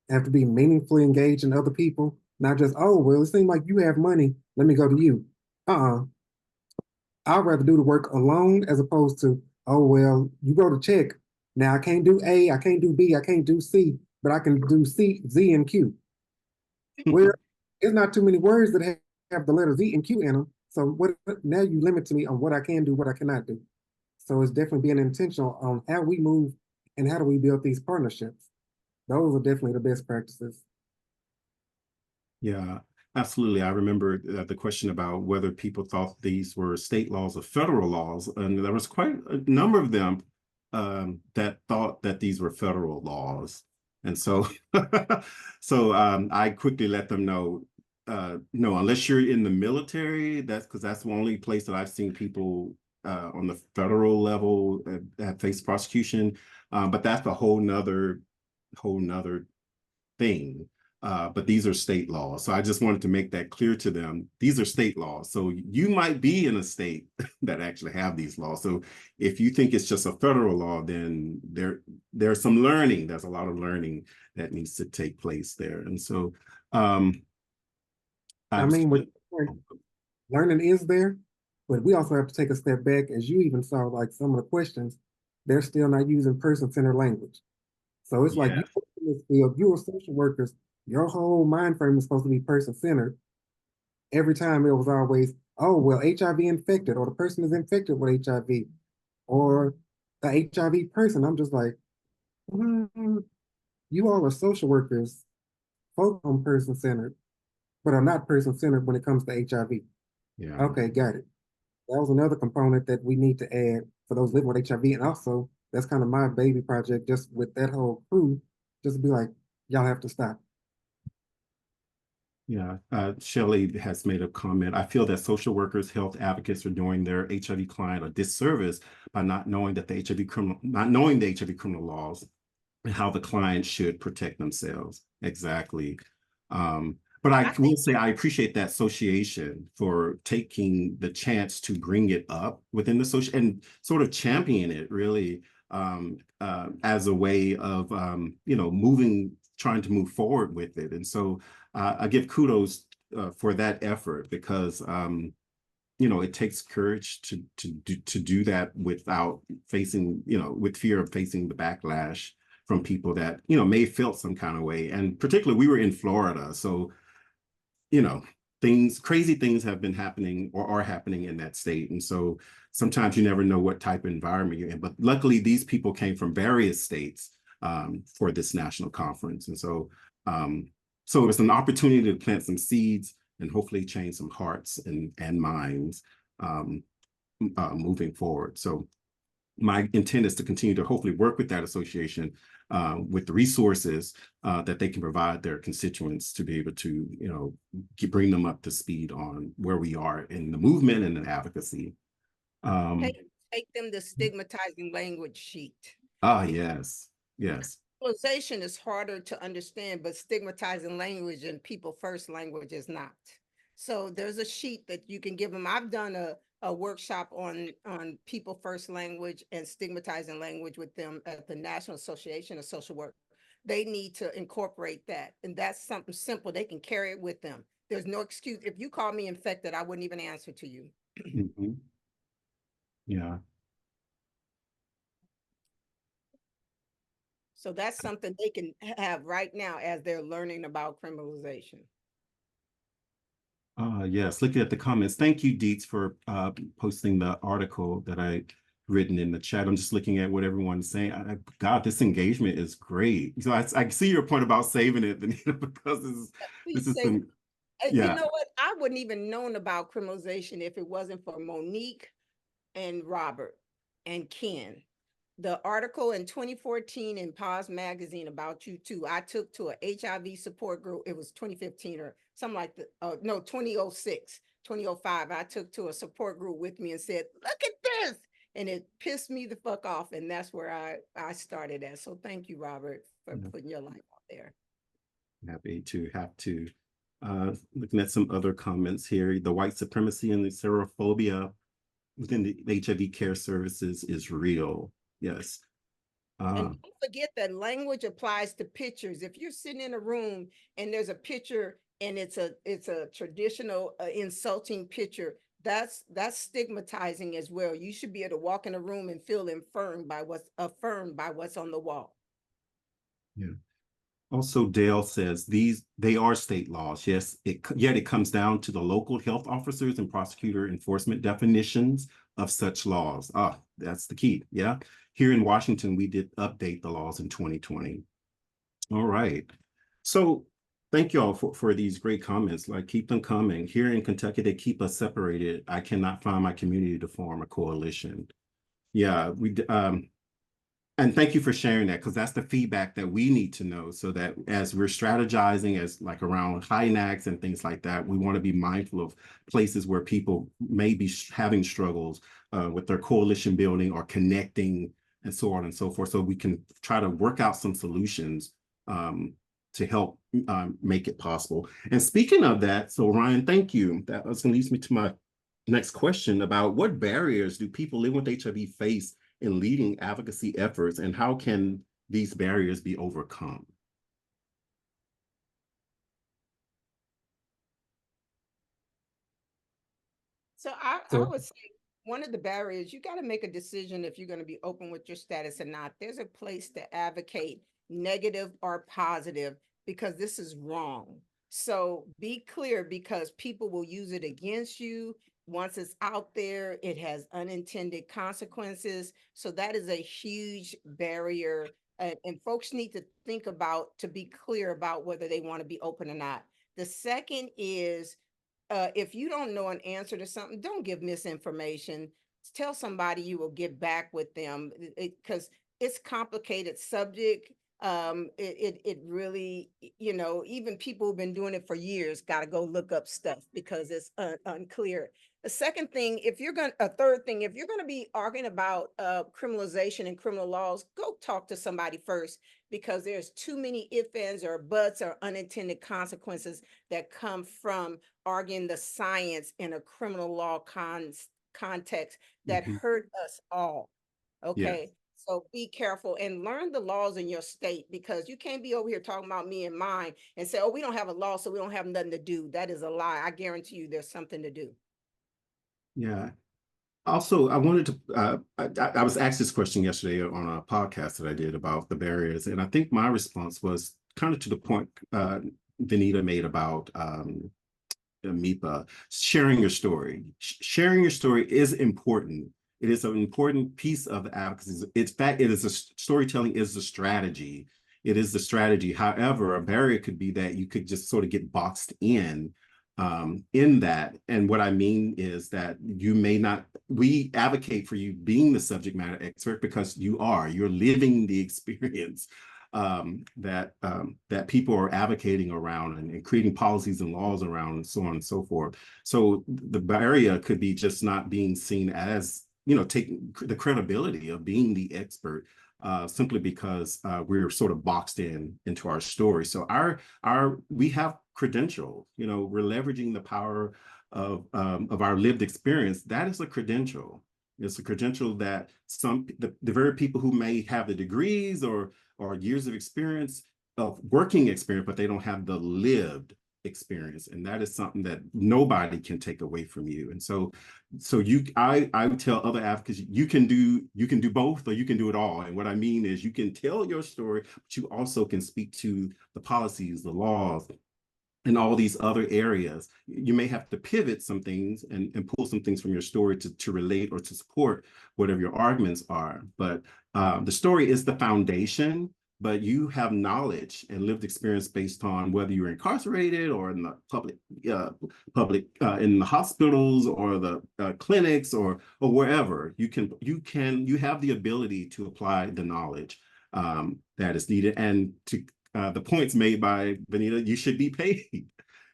have to be meaningfully engaged in other people, not just, oh, well, it seems like you have money, let me go to you. I'd rather do the work alone as opposed to, oh, well, you wrote a check. Now I can't do A, I can't do B, I can't do C, but I can do C, Z, and Q. Well, there's not too many words that have the letter Z and Q in them. So now you limit me on what I can do, what I cannot do. So it's definitely being intentional on how we move and how do we build these partnerships. Those are definitely the best practices. Yeah, absolutely. I remember the question about whether people thought these were state laws or federal laws, and there was quite a number of them that thought that these were federal laws. And so, I quickly let them know, no, unless you're in the military, that's the only place that I've seen people on the federal level have faced prosecution. But that's a whole nother thing. but these are state laws. So I just wanted to make that clear to them. These are state laws. So you might be in a state that actually have these laws. So if you think it's just a federal law, then there's some learning. There's a lot of learning that needs to take place there. And so I mean, learning is there, but we also have to take a step back. As you even saw, like some of the questions, they're still not using person-centered language. So it's like you in this field, you are social workers, your whole mind frame is supposed to be person-centered. Every time it was always, oh, well, HIV infected, or the person is infected with HIV, or the HIV person. I'm just like, you all are social workers, focus on person-centered, but are not person-centered when it comes to HIV. Yeah. Okay, got it. That was another component that we need to add for those living with HIV. And also, that's kind of my baby project, just with that whole crew, just to be like, y'all have to stop. Yeah, Shelley has made a comment. I feel that social workers, health advocates are doing their HIV client a disservice by not knowing that the HIV criminal laws and how the client should protect themselves. Exactly. But I will say I appreciate that association for taking the chance to bring it up within the social and sort of champion it really as a way of trying to move forward with it. And so I give kudos for that effort because it takes courage to do that without facing, with fear of facing the backlash from people that may have felt some kind of way. And particularly we were in Florida, so crazy things have been happening or are happening in that state. And so sometimes you never know what type of environment you're in. But luckily, these people came from various states for this national conference. And so it was an opportunity to plant some seeds and hopefully change some hearts and minds moving forward. So my intent is to continue to hopefully work with that association with the resources that they can provide their constituents to be able to, bring them up to speed on where we are in the movement and in advocacy. Take them the stigmatizing language sheet. Yes. Criminalization is harder to understand, but stigmatizing language and people first language is not. So there's a sheet that you can give them. I've done a workshop on people first language and stigmatizing language with them at the National Association of Social Work. They need to incorporate that. And that's something simple. They can carry it with them. There's no excuse. If you call me infected, I wouldn't even answer to you. Mm-hmm. Yeah. So that's something they can have right now as they're learning about criminalization. Yes, looking at the comments. Thank you, Dietz, for posting the article that I written in the chat. I'm just looking at what everyone's saying. God, this engagement is great. So I see your point about saving it, Benita, because this is some, You know what? I wouldn't even known about criminalization if it wasn't for Monique and Robert and Ken. The article in 2014 in Pause Magazine about you too, I took to a HIV support group. It was 2015 or something like that. No, 2006, 2005. I took to a support group with me and said, look at this. And it pissed me the fuck off. And that's where I started at. So thank you, Robert, for putting your light out there. Happy to have to. Looking at some other comments here, the white supremacy and the xenophobia within the HIV care services is real. Yes. And don't forget that language applies to pictures. If you're sitting in a room and there's a picture and it's a traditional insulting picture, that's stigmatizing as well. You should be able to walk in a room and feel affirmed by what's on the wall. Yeah. Also, Dale says they are state laws. Yes, yet it comes down to the local health officers and prosecutor enforcement definitions of such laws. That's the key. Yeah. Here in Washington, we did update the laws in 2020. All right. So thank you all for these great comments. Like, keep them coming. Here in Kentucky, they keep us separated. I cannot find my community to form a coalition. Yeah, and thank you for sharing that, because that's the feedback that we need to know, so that as we're strategizing as like around HINACs and things like that, we want to be mindful of places where people may be having struggles with their coalition building or connecting and so on and so forth. So we can try to work out some solutions help make it possible. And speaking of that, so Ryan, thank you. That was going to lead me to my next question about what barriers do people living with HIV face in leading advocacy efforts, and how can these barriers be overcome? So I would say one of the barriers, you got to make a decision if you're going to be open with your status or not. There's a place to advocate, negative or positive, because this is wrong. So be clear, because people will use it against you. Once it's out there, it has unintended consequences. So that is a huge barrier. And folks need to think about, to be clear about whether they want to be open or not. The second is, if you don't know an answer to something, don't give misinformation. Tell somebody, you will get back with them, because it's complicated subject. It really, you know, even people who've been doing it for years got to go look up stuff because it's unclear. The second thing, a third thing, if you're going to be arguing about criminalization and criminal laws, go talk to somebody first, because there's too many ifs, ands, or buts, or unintended consequences that come from arguing the science in a criminal law context that hurt us all. Okay. Yes. So be careful and learn the laws in your state, because you can't be over here talking about me and mine and say, oh, we don't have a law, so we don't have nothing to do. That is a lie. I guarantee you there's something to do. Yeah. Also, I wanted to, I was asked this question yesterday on a podcast that I did about the barriers. And I think my response was kind of to the point Vanita made about MIPA, sharing your story. Sharing your story is important. It is an important piece of advocacy. In fact, storytelling is the strategy. It is the strategy. However, a barrier could be that you could just sort of get boxed in that. And what I mean is that you may not, we advocate for you being the subject matter expert because you're living the experience that people are advocating around and creating policies and laws around, and so on and so forth. So the barrier could be just not being seen as, you know, taking the credibility of being the expert, simply because we're sort of boxed into our story. So we have credentials, you know, we're leveraging the power of our lived experience. That is a credential. It's a credential that the very people who may have the degrees or years of experience, of working experience, but they don't have the lived experience. And that is something that nobody can take away from you. And so I would tell other advocates, you can do both, or you can do it all. And what I mean is, you can tell your story, but you also can speak to the policies, the laws, and all these other areas. You may have to pivot some things and pull some things from your story to relate or to support whatever your arguments are. But the story is the foundation, but you have knowledge and lived experience based on whether you're incarcerated or in the public in the hospitals or the clinics or wherever. You have the ability to apply the knowledge that is needed. And to the points made by Vanita, you should be paid.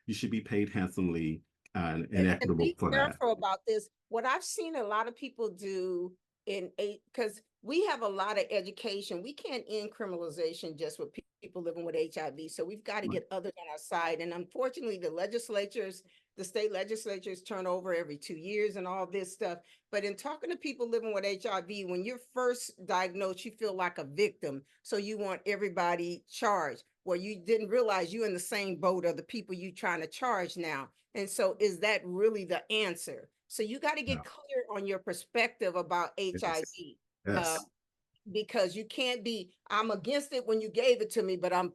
You should be paid handsomely and equitable for that. Be careful about this. What I've seen a lot of people do because we have a lot of education. We can't end criminalization just with people living with HIV. So we've got to get others on our side. And unfortunately, the state legislatures turn over every 2 years and all this stuff. But in talking to people living with HIV, when you're first diagnosed, you feel like a victim. So you want everybody charged. Well, you didn't realize you're in the same boat of the people you trying to charge now. And so is that really the answer? So you got to get clear on your perspective about HIV. Yes. Because you can't be, I'm against it when you gave it to me, but I'm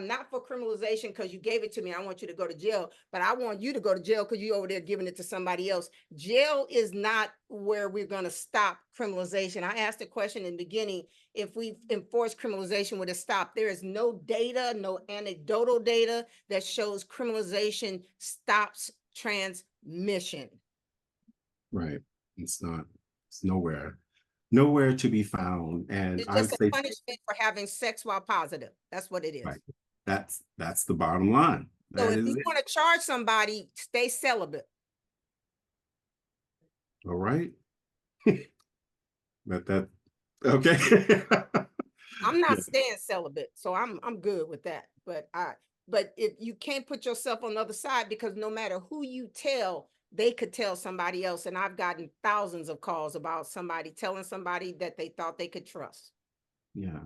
not for criminalization because you gave it to me. I want you to go to jail, but I want you to go to jail because you over there giving it to somebody else. Jail is not where we're going to stop criminalization. I asked a question in the beginning, if we enforce criminalization, would it stop? There is no data, no anecdotal data that shows criminalization stops transmission. Right. It's nowhere to be found. And it's just a punishment for having sex while positive. That's what it is. Right. That's the bottom line. So if you want to charge somebody, stay celibate. All right. Okay. I'm not Yeah. staying celibate, so I'm good with that. But if you can't put yourself on the other side, because no matter who you tell, they could tell somebody else. And I've gotten thousands of calls about somebody telling somebody that they thought they could trust. Yeah.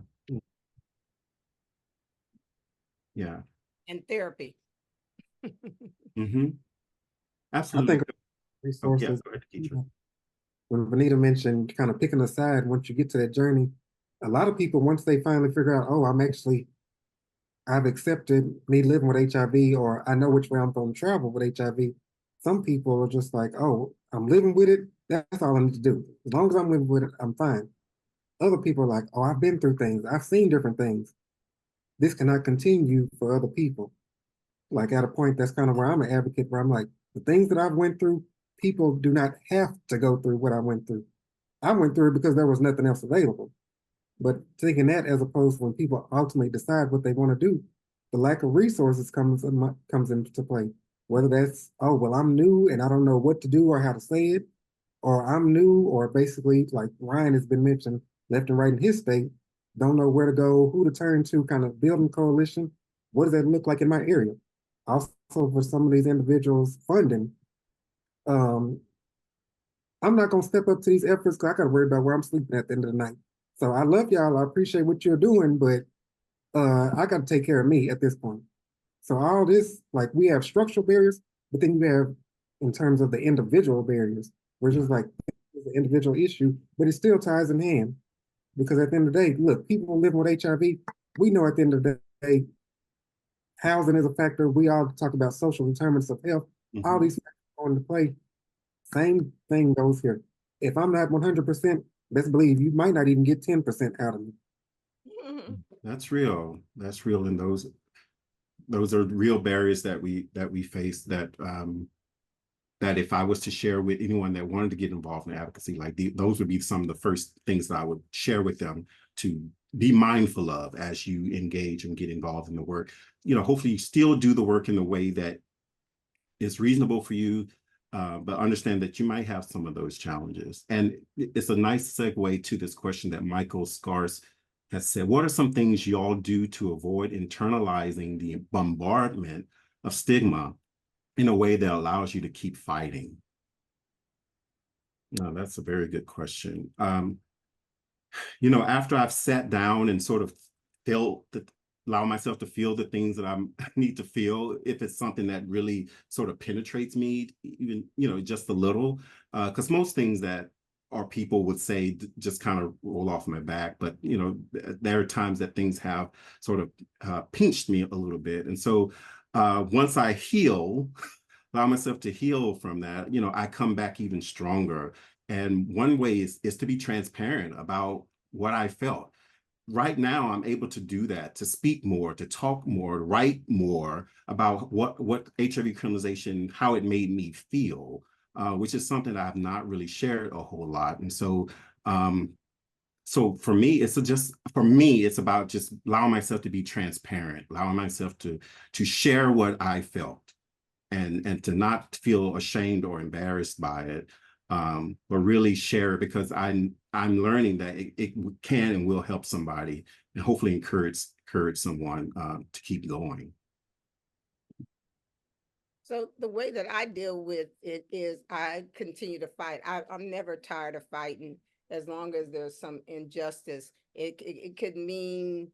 Yeah. And therapy. Mm-hmm. I Absolutely. think Oh, yeah. resources, Go ahead, Keitra. when Vanita mentioned kind of picking a side, once you get to that journey, a lot of people, once they finally figure out, oh, I've accepted me living with HIV, or I know which way I'm going to travel with HIV. Some people are just like, oh, I'm living with it. That's all I need to do. As long as I'm living with it, I'm fine. Other people are like, oh, I've been through things. I've seen different things. This cannot continue for other people. Like at a point, that's kind of where I'm an advocate, where I'm like, the things that I've went through, people do not have to go through what I went through. I went through it because there was nothing else available. But taking that as opposed to when people ultimately decide what they want to do, the lack of resources comes into play. Whether that's, oh, well, I'm new and I don't know what to do or how to say it, or I'm new, or basically, like Ryan has been mentioned left and right in his state, don't know where to go, who to turn to, kind of building coalition. What does that look like in my area? Also, for some of these individuals, funding. Um, I'm not gonna step up to these efforts because I gotta worry about where I'm sleeping at the end of the night. So I love y'all. I appreciate what you're doing, but I gotta take care of me at this point. So all this, like we have structural barriers, but then you have in terms of the individual barriers, which is like it's an individual issue, but it still ties in hand. Because at the end of the day, look, people living with HIV, we know at the end of the day, housing is a factor. We all talk about social determinants of health. All Mm-hmm. these factors go into play. Same thing goes here. If I'm not 100%, let's believe you might not even get 10% out of me. That's real. That's real. And those are real barriers that we face that if I was to share with anyone that wanted to get involved in advocacy, like those would be some of the first things that I would share with them to be mindful of as you engage and get involved in the work. You know, hopefully you still do the work in the way that is reasonable for you, but understand that you might have some of those challenges. And it's a nice segue to this question that Michael Scars has said. What are some things y'all do to avoid internalizing the bombardment of stigma in a way that allows you to keep fighting? No, that's a very good question. You know, after I've sat down and sort of allow myself to feel the things that I need to feel, if it's something that really sort of penetrates me, even, you know, just a little, because most things that our people would say just kind of roll off my back. But, you know, there are times that things have sort of pinched me a little bit. And so once I heal, allow myself to heal from that, you know, I come back even stronger. And one way is to be transparent about what I felt. Right now, I'm able to do that, to speak more, to talk more, to write more about what HIV criminalization, how it made me feel, which is something that I've not really shared a whole lot. And so, so for me, it's about just allowing myself to be transparent, allowing myself to share what I felt and to not feel ashamed or embarrassed by it, but really share it because I'm learning that it can and will help somebody and hopefully encourage someone to keep going. So the way that I deal with it is I continue to fight. I'm never tired of fighting as long as there's some injustice. It could mean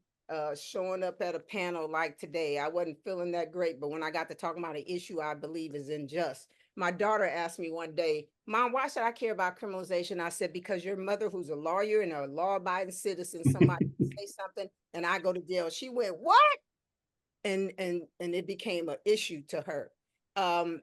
showing up at a panel like today. I wasn't feeling that great, but when I got to talking about an issue I believe is unjust. My daughter asked me one day, Mom, why should I care about criminalization? I said, because your mother, who's a lawyer and a law-abiding citizen, somebody say something and I go to jail. She went, what? And it became an issue to her. Um,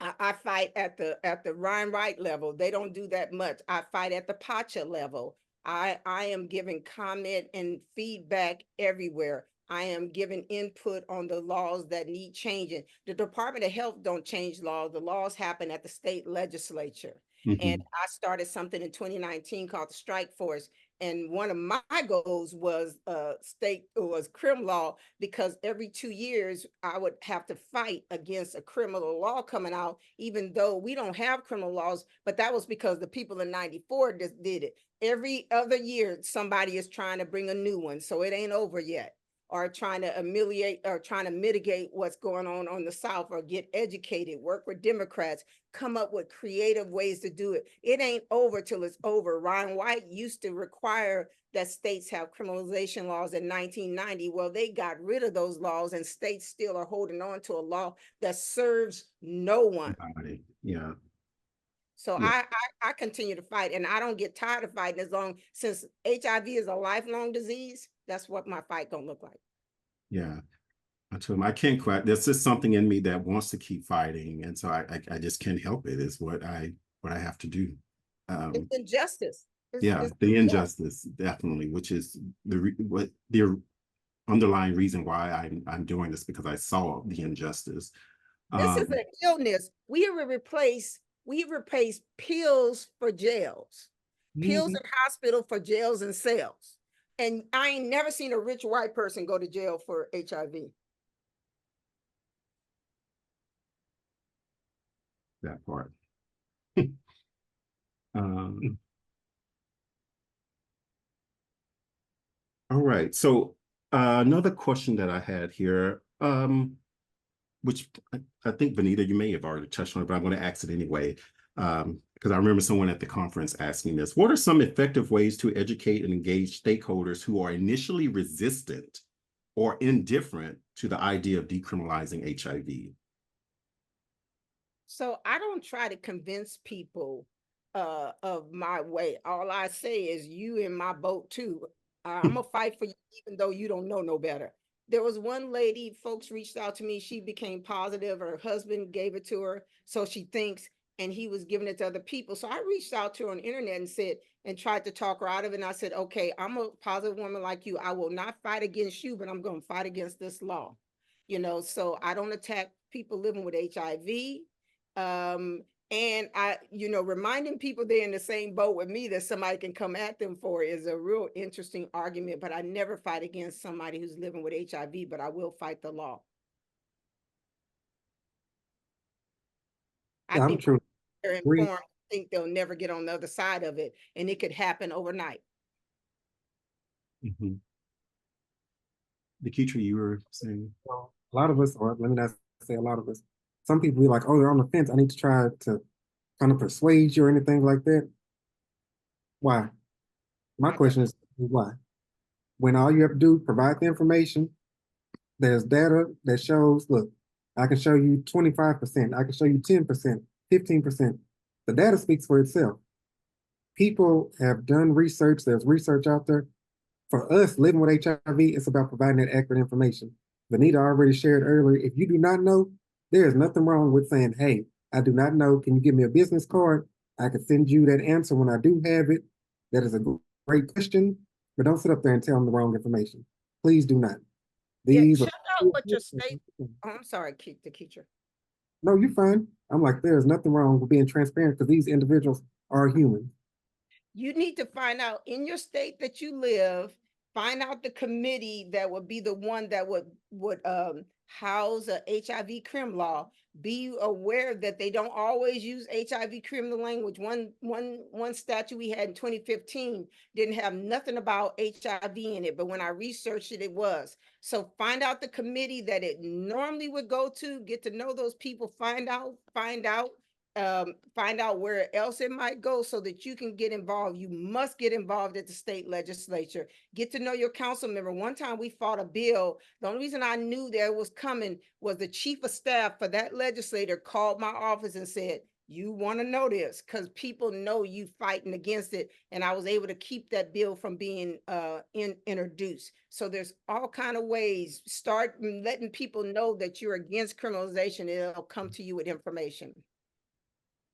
I fight at the Ryan Wright level. They don't do that much. I fight at the Pacha level. I am giving comment and feedback everywhere. I am giving input on the laws that need changing. The Department of Health don't change laws. The laws happen at the state legislature. Mm-hmm. And I started something in 2019 called the Strike Force. And one of my goals was criminal law, because every 2 years I would have to fight against a criminal law coming out, even though we don't have criminal laws. But that was because the people in '94 just did it. Every other year, somebody is trying to bring a new one, so it ain't over yet, or trying to ameliorate or trying to mitigate what's going on the South, or get educated, work with Democrats, come up with creative ways to do it. It ain't over till it's over. Ryan White used to require that states have criminalization laws in 1990. Well, they got rid of those laws, and states still are holding on to a law that serves no one. Yeah. So yeah. I continue to fight, and I don't get tired of fighting, since HIV is a lifelong disease. That's what my fight gonna look like. Yeah. I told him I can't quit. There's just something in me that wants to keep fighting, and so I just can't help it. Is what I have to do. It's injustice. Yeah, the injustice, definitely, which is the underlying reason why I'm doing this, because I saw the injustice. This is an illness. We replace pills for jails, pills in hospital for jails and cells. And I ain't never seen a rich white person go to jail for HIV. That part. All right. So another question that I had here, which I think, Benita, you may have already touched on it, but I'm going to ask it anyway, because I remember someone at the conference asking this. What are some effective ways to educate and engage stakeholders who are initially resistant or indifferent to the idea of decriminalizing HIV? So I don't try to convince people of my way. All I say is, you in my boat too. I'm gonna fight for you, even though you don't know no better. There was one lady, folks reached out to me. She became positive. Her husband gave it to her, so she thinks, and he was giving it to other people. So I reached out to her on the internet and said, and tried to talk her out of it. And I said, okay, I'm a positive woman like you. I will not fight against you, but I'm going to fight against this law. So I don't attack people living with HIV. And reminding people they're in the same boat with me, that somebody can come at them for, is a real interesting argument. But I never fight against somebody who's living with HIV, but I will fight the law. I think they're informed, think they'll never get on the other side of it, and it could happen overnight. Nikitra, you were saying? Well, a lot of us, or let me not say a lot of us, some people be like, oh, you're on the fence. I need to try to kind of persuade you or anything like that. Why? My question is, why? When all you have to do, provide the information, there's data that shows, look, I can show you 25%, I can show you 10%, 15%. The data speaks for itself. People have done research, there's research out there. For us living with HIV, it's about providing that accurate information. Benita already shared earlier, if you do not know, there is nothing wrong with saying, hey, I do not know, can you give me a business card? I can send you that answer when I do have it. That is a great question, but don't sit up there and tell them the wrong information. Please do not. These check out what your state. Oh, I'm sorry, the teacher. No, you're fine. I'm like, there's nothing wrong with being transparent, because these individuals are human. You need to find out in your state that you live, find out the committee that would be the one that would house a HIV criminal law. Be aware that they don't always use HIV criminal language. One statute we had in 2015 didn't have nothing about HIV in it, but when I researched it, it was. So find out the committee that it normally would go to, get to know those people, find out where else it might go, so that you can get involved. You must get involved at the state legislature. Get to know your council member. One time we fought a bill. The only reason I knew that it was coming was the chief of staff for that legislator called my office and said, you want to know this, because people know you fighting against it. And I was able to keep that bill from being introduced. So there's all kind of ways. Start letting people know that you're against criminalization. It'll come to you with information.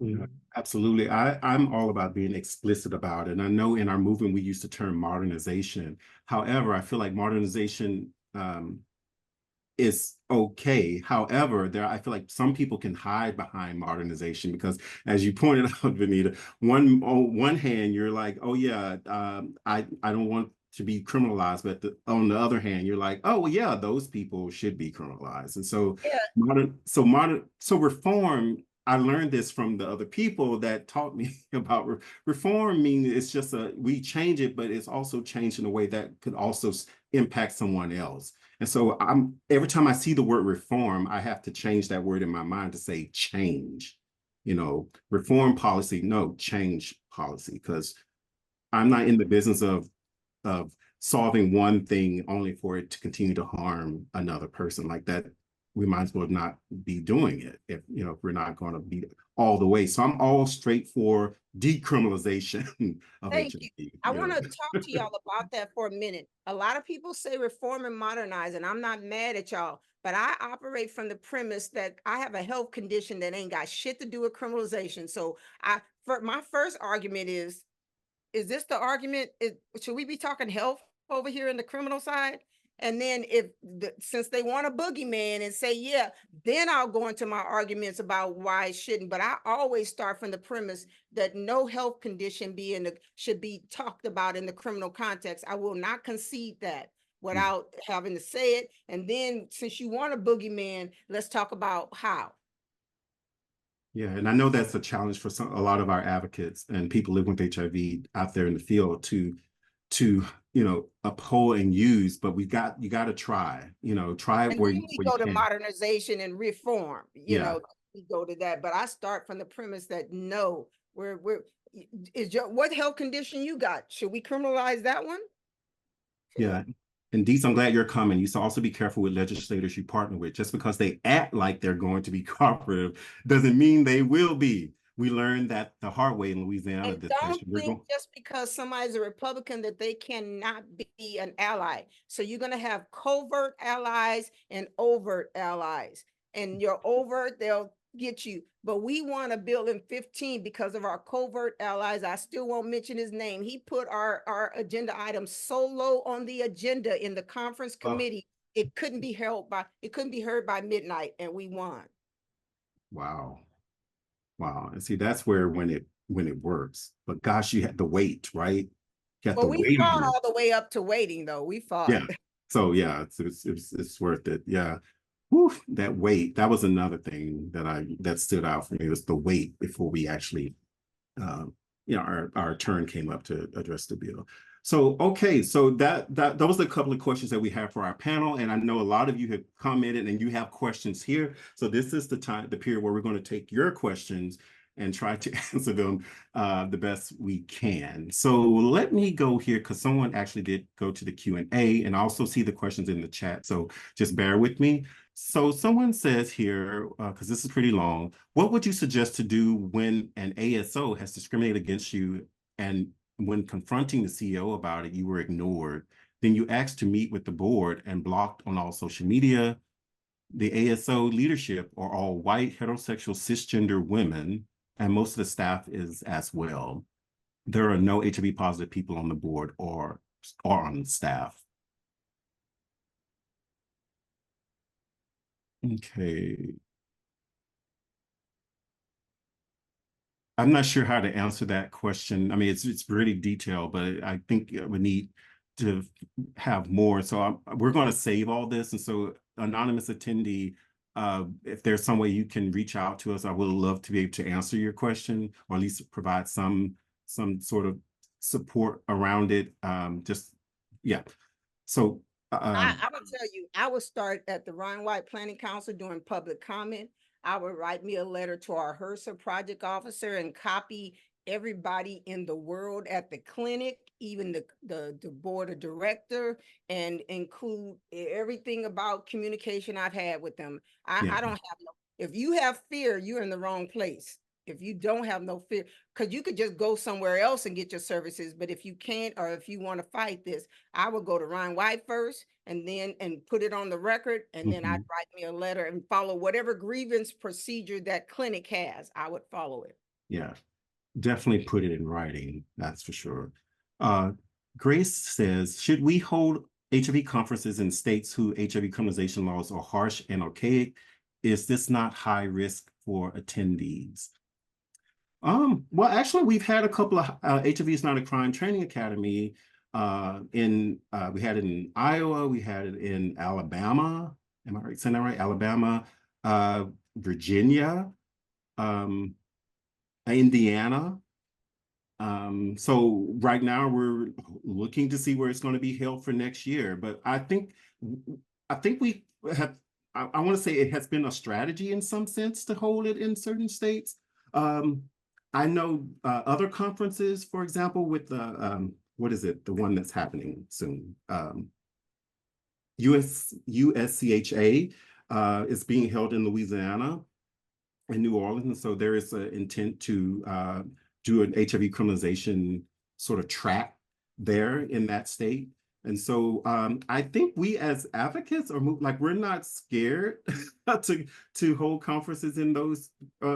Yeah, absolutely. I'm all about being explicit about it. And I know in our movement, we use the term modernization. However, I feel like modernization is okay. However, I feel like some people can hide behind modernization because, as you pointed out, Vanita, on one hand, you're like, oh yeah, I don't want to be criminalized, but on the other hand, you're like, oh well, yeah, those people should be criminalized. And so Yeah. so reform. I learned this from the other people that taught me about reform. Means it's just we change it, but it's also changed in a way that could also impact someone else. And so every time I see the word reform, I have to change that word in my mind to say change. Reform policy, no, change policy, because I'm not in the business of solving one thing only for it to continue to harm another person like that. We might as well not be doing it if we're not going to be all the way. So I'm all straight for decriminalization of Thank you. HIV. I want to talk to y'all about that for a minute. A lot of people say reform and modernize, and I'm not mad at y'all, but I operate from the premise that I have a health condition that ain't got shit to do with criminalization. So my first argument is this the argument? Should we be talking health over here in the criminal side? And then since they want a boogeyman and say, yeah, then I'll go into my arguments about why it shouldn't. But I always start from the premise that no health condition should be talked about in the criminal context. I will not concede that without having to say it. And then since you want a boogeyman, let's talk about how. Yeah, and I know that's a challenge for a lot of our advocates and people living with HIV out there in the field to uphold and use, but you got to try And where then we go to can. modernization and reform, Yeah. We go to that. But I start from the premise that no, what health condition you got? Should we criminalize that one? Yeah. And Deets, I'm glad you're coming. You should also be careful with legislators you partner with. Just because they act like they're going to be cooperative doesn't mean they will be. We learned that the hard way in Louisiana. And don't think just because somebody's a Republican that they cannot be an ally. So you're going to have covert allies and overt allies. And your overt, they'll get you. But we want a bill in 15 because of our covert allies. I still won't mention his name. He put our agenda items so low on the agenda in the conference committee, it couldn't be heard by midnight, and we won. Wow. And see, that's where when it works. But gosh, you had to wait, right? You have to we wait fought all the way up to waiting, though. We fought. Yeah. So yeah, it's worth it. Yeah. Whew, that wait, that was another thing that stood out for me, was the wait before we actually our turn came up to address the bill. So okay, so those are a couple of questions that we have for our panel, and I know a lot of you have commented and you have questions here. So this is the period where we're going to take your questions and try to answer them the best we can. So let me go here because someone actually did go to the Q&A and also see the questions in the chat. So just bear with me. So someone says here, because this is pretty long, what would you suggest to do when an ASO has discriminated against you and when confronting the CEO about it, you were ignored? Then you asked to meet with the board and blocked on all social media. The ASO leadership are all white, heterosexual, cisgender women, and most of the staff is as well. There are no HIV positive people on the board or on staff. Okay. I'm not sure how to answer that question. I mean, it's really detailed, but I think we need to have more. So we're going to save all this. And so anonymous attendee, if there's some way you can reach out to us, I would love to be able to answer your question, or at least provide some sort of support around it. Yeah. So I would tell you, I would start at the Ryan White Planning Council doing public comment. I would write me a letter to our HRSA project officer and copy everybody in the world at the clinic, even the board of director, and include everything about communication I've had with them. I don't have no, if you have fear, you're in the wrong place. If you don't have no fear, because you could just go somewhere else and get your services. But if you can't, or if you want to fight this, I would go to Ryan White first and put it on the record. And then I'd write me a letter and follow whatever grievance procedure that clinic has. I would follow it. Yeah, definitely put it in writing. That's for sure. Grace says, should we hold HIV conferences in states whose HIV criminalization laws are harsh and archaic, is this not high risk for attendees? Well, actually, we've had a couple of HIV is not a crime training academy. We had it in Iowa, we had it in Alabama. Am I right saying that right? Alabama, Virginia, Indiana. So right now we're looking to see where it's going to be held for next year. But I think we have. I want to say it has been a strategy in some sense to hold it in certain states. I know other conferences, for example, with the what is it? The one that's happening soon. USCHA is being held in Louisiana and New Orleans. And so there is an intent to do an HIV criminalization sort of track there in that state. And so I think we as advocates are like, we're not scared to hold conferences in those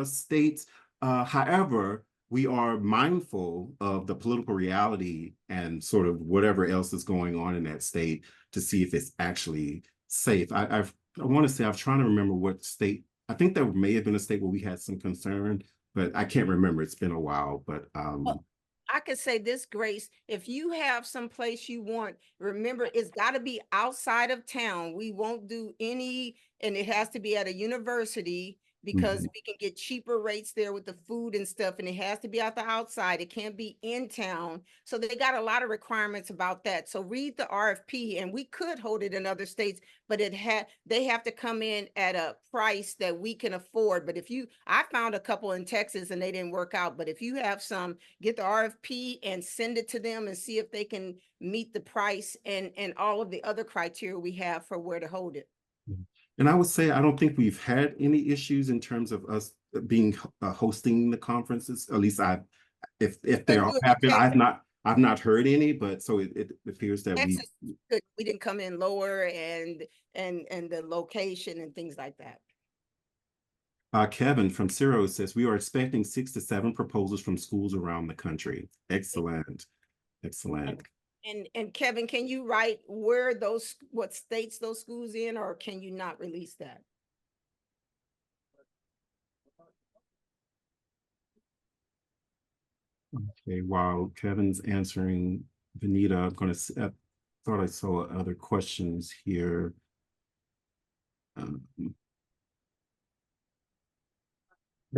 states. However, we are mindful of the political reality and sort of whatever else is going on in that state to see if it's actually safe. I want to say, I'm trying to remember what state. I think there may have been a state where we had some concern, but I can't remember. It's been a while, but Well, I could say this, Grace, if you have some place you want, remember, it's got to be outside of town. We won't do any, and it has to be at a university because mhm. we can get cheaper rates there with the food and stuff, and it has to be out the outside. It can't be in town. So they got a lot of requirements about that. So read the RFP, and we could hold it in other states, but they have to come in at a price that we can afford. But I found a couple in Texas and they didn't work out. But if you have some, get the RFP and send it to them and see if they can meet the price and all of the other criteria we have for where to hold it. And I would say I don't think we've had any issues in terms of us being hosting the conferences. At least if there have been, I've not heard any. But so it appears that we didn't come in lower and the location and things like that. Kevin from Ciro says we are expecting 6 to 7 proposals from schools around the country. Excellent, excellent. And Kevin, can you write what states those schools in, or can you not release that? Okay, while Kevin's answering, Benita, I thought I saw other questions here. But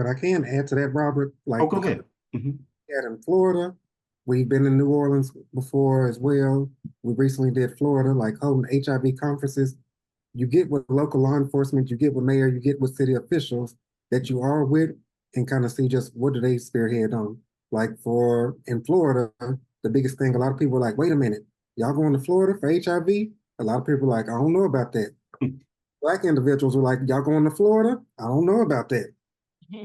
I can add to that, Robert. Like, go ahead. In Florida, we've been in New Orleans before as well. We recently did Florida, like holding HIV conferences. You get with local law enforcement, you get with mayor, you get with city officials that you are with, and kind of see just what do they spearhead on. Like in Florida, the biggest thing, a lot of people are like, wait a minute, y'all going to Florida for HIV? A lot of people are like, I don't know about that. Black individuals were like, y'all going to Florida? I don't know about that. I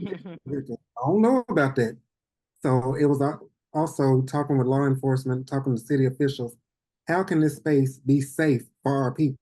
don't know about that. So it was also talking with law enforcement, talking to city officials. How can this space be safe for our people?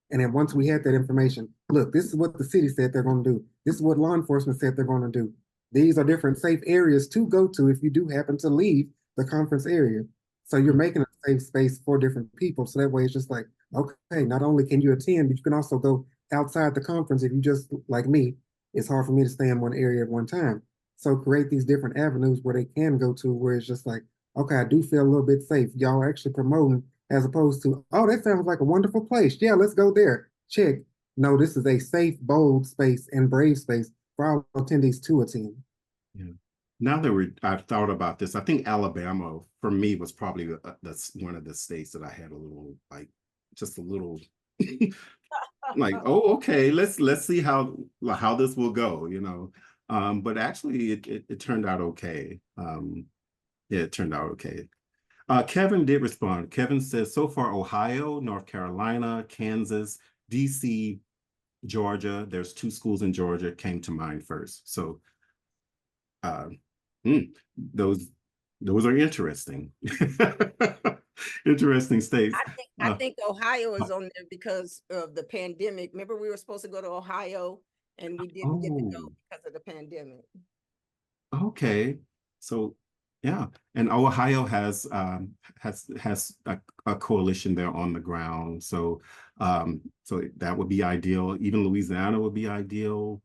And then once we had that information, look, this is what the city said they're going to do. This is what law enforcement said they're going to do. These are different safe areas to go to if you do happen to leave the conference area. So you're making a safe space for different people. So that way it's just like, okay, not only can you attend, but you can also go outside the conference. If you just, like me, it's hard for me to stay in one area at one time. So create these different avenues where they can go to where it's just like, okay, I do feel a little bit safe. Y'all are actually promoting as opposed to, oh, that sounds like a wonderful place. Yeah, let's go there. Check. No, this is a safe, bold space and brave space for our attendees to attend. Yeah. Now that I've thought about this, I think Alabama for me was probably one of the states that I had a little just a little like, oh, okay, let's see how this will go, but actually it turned out okay. Yeah, it turned out okay. Kevin did respond. Kevin says, so far, Ohio, North Carolina, Kansas, DC, Georgia, there's 2 schools in Georgia came to mind first. So those are interesting. Interesting states. I think Ohio is on there because of the pandemic. Remember, we were supposed to go to Ohio and we didn't get to go because of the pandemic. Okay. So Yeah, and Ohio has a coalition there on the ground, so so that would be ideal. Even Louisiana would be ideal.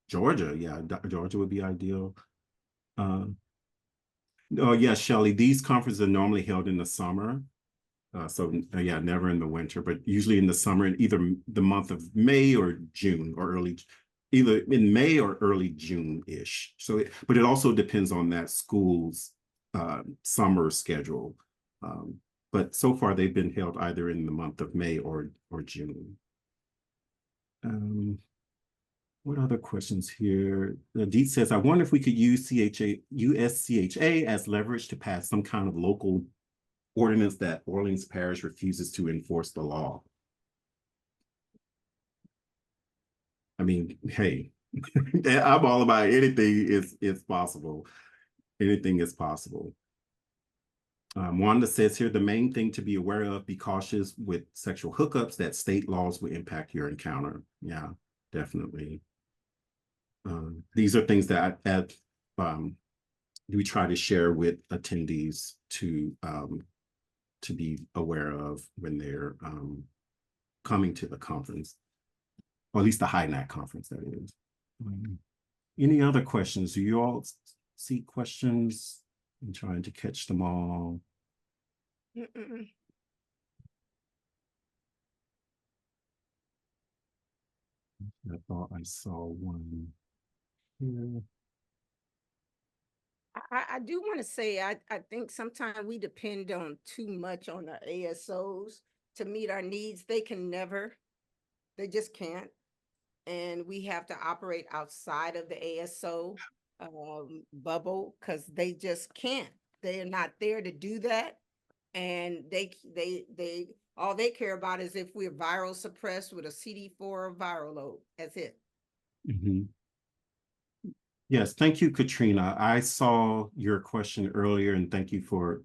Georgia, yeah, Georgia would be ideal. Um, oh yeah, Shelley, these conferences are normally held in the summer. So yeah, never in the winter, but usually in the summer, in either the month of May or June or either in May or early June-ish. So, but it also depends on that school's summer schedule. But so far they've been held either in the month of May or June. What other questions here? Deet says, I wonder if we could use USCHA as leverage to pass some kind of local ordinance that Orleans Parish refuses to enforce the law. I mean, hey, I'm all about anything is possible. Anything is possible. Wanda says here, the main thing to be aware of, be cautious with sexual hookups, that state laws will impact your encounter. Yeah, definitely. These are things that we try to share with attendees to be aware of when they're coming to the conference, or at least the HiNAC conference, that is. Any other questions? Do you all see questions? I'm trying to catch them all. Mm-mm. I thought I saw one here. I do want to say, I think sometimes we depend on too much on the ASOs to meet our needs. They just can't. And we have to operate outside of the ASO bubble because they just can't. They are not there to do that. And they all they care about is if we're viral suppressed with a CD4 viral load. That's it. Mm-hmm. Yes, thank you, Katrina. I saw your question earlier, and thank you for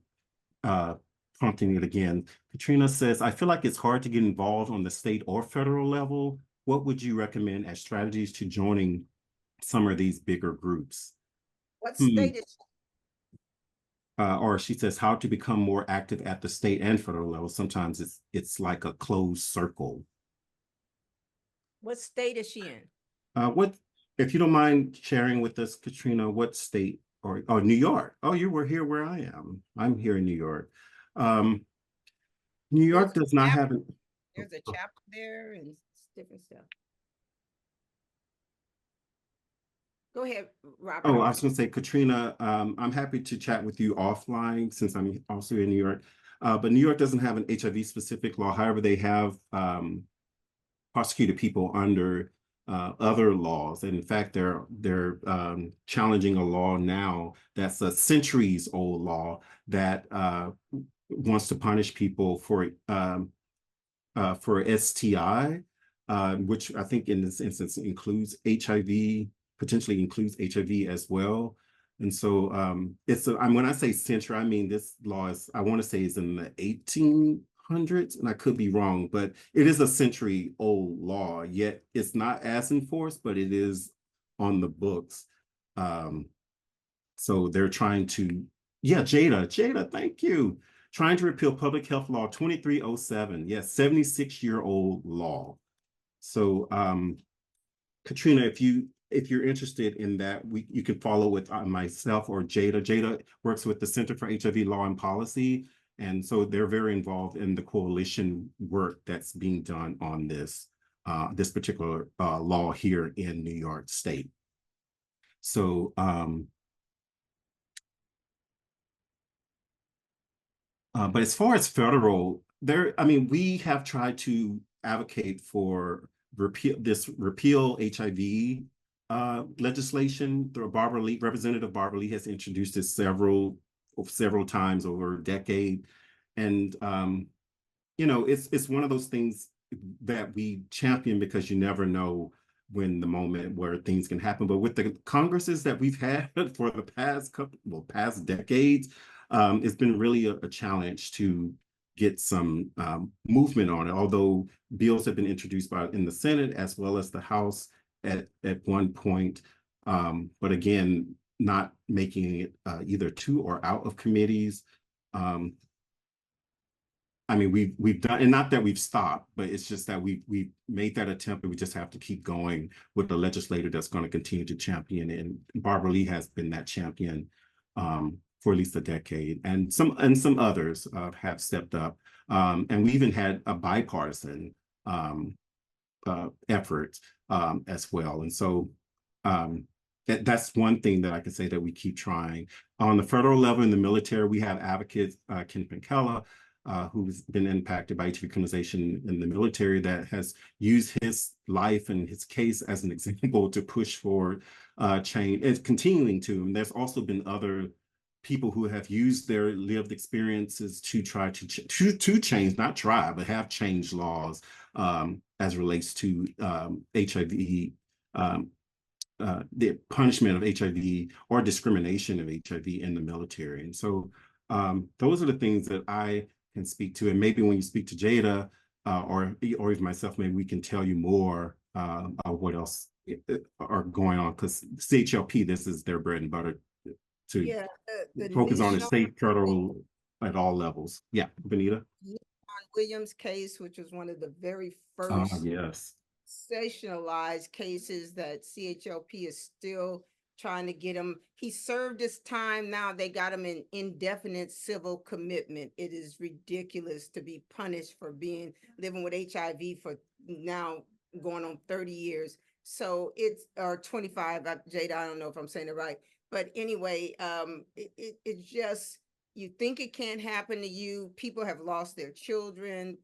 prompting it again. Katrina says, I feel like it's hard to get involved on the state or federal level. What would you recommend as strategies to joining some of these bigger groups? What state is or she says, how to become more active at the state and federal level. Sometimes it's like a closed circle. what state is she in? What, if you don't mind sharing with us, Katrina, what state or New York? Oh, you were here where I am. I'm here in New York. New York does not have an. There's a chapter there and different stuff. Go ahead, Robert. Oh, I was going to say, Katrina, I'm happy to chat with you offline since I'm also in New York. But New York doesn't have an HIV specific law. However, they have prosecuted people under other laws. And in fact, they're challenging a law now that's a centuries old law that wants to punish people for STI, which I think in this instance includes HIV, potentially includes HIV as well. And so when I say century, I mean this law is, I want to say is in the 1800s, and I could be wrong, but it is a century old law, yet it's not as enforced, but it is on the books. So they're trying to, yeah, Jada, thank you. Trying to repeal Public Health Law 2307. Yes, 76-year-old law. So Katrina, if you're interested in that, you can follow with myself or Jada. Jada works with the Center for HIV Law and Policy. And so they're very involved in the coalition work that's being done on this particular law here in New York State. So but as far as federal, we have tried to advocate for repeal HIV legislation. Representative Barbara Lee has introduced this several times over a decade, and it's one of those things that we champion because you never know when the moment where things can happen. But with the Congresses that we've had for the past decades, it's been really a challenge to get some movement on it, although bills have been introduced in the Senate as well as the House at one point. But again, not making it either to or out of committees. I mean, we've done, and not that we've stopped, but it's just that we made that attempt, and we just have to keep going with the legislator that's going to continue to champion it. And Barbara Lee has been that champion for at least a decade, and some others have stepped up. And we even had a bipartisan effort as well. And so that's one thing that I can say that we keep trying. On the federal level in the military, we have advocates, Ken Pinkella, who's been impacted by HIV criminalization in the military, that has used his life and his case as an example to push for change. It's continuing to. And there's also been other people who have used their lived experiences to try to change, not try, but have changed laws as relates to HIV, the punishment of HIV or discrimination of HIV in the military. And so those are the things that I can speak to. And maybe when you speak to Jada or even myself, maybe we can tell you more about what else are going on, because CHLP, this is their bread and butter to focus on the state, federal, at all levels. Yeah, Benita. Williams case, which was one of the very first yes, sensationalized cases that CHLP is still trying to get him. He served his time. Now they got him in indefinite civil commitment. It is ridiculous to be punished for living with HIV for now going on 30 years. So it's, or 25, Jada, I don't know if I'm saying it right. But anyway, it's just, you think it can't happen to you. People have lost their children.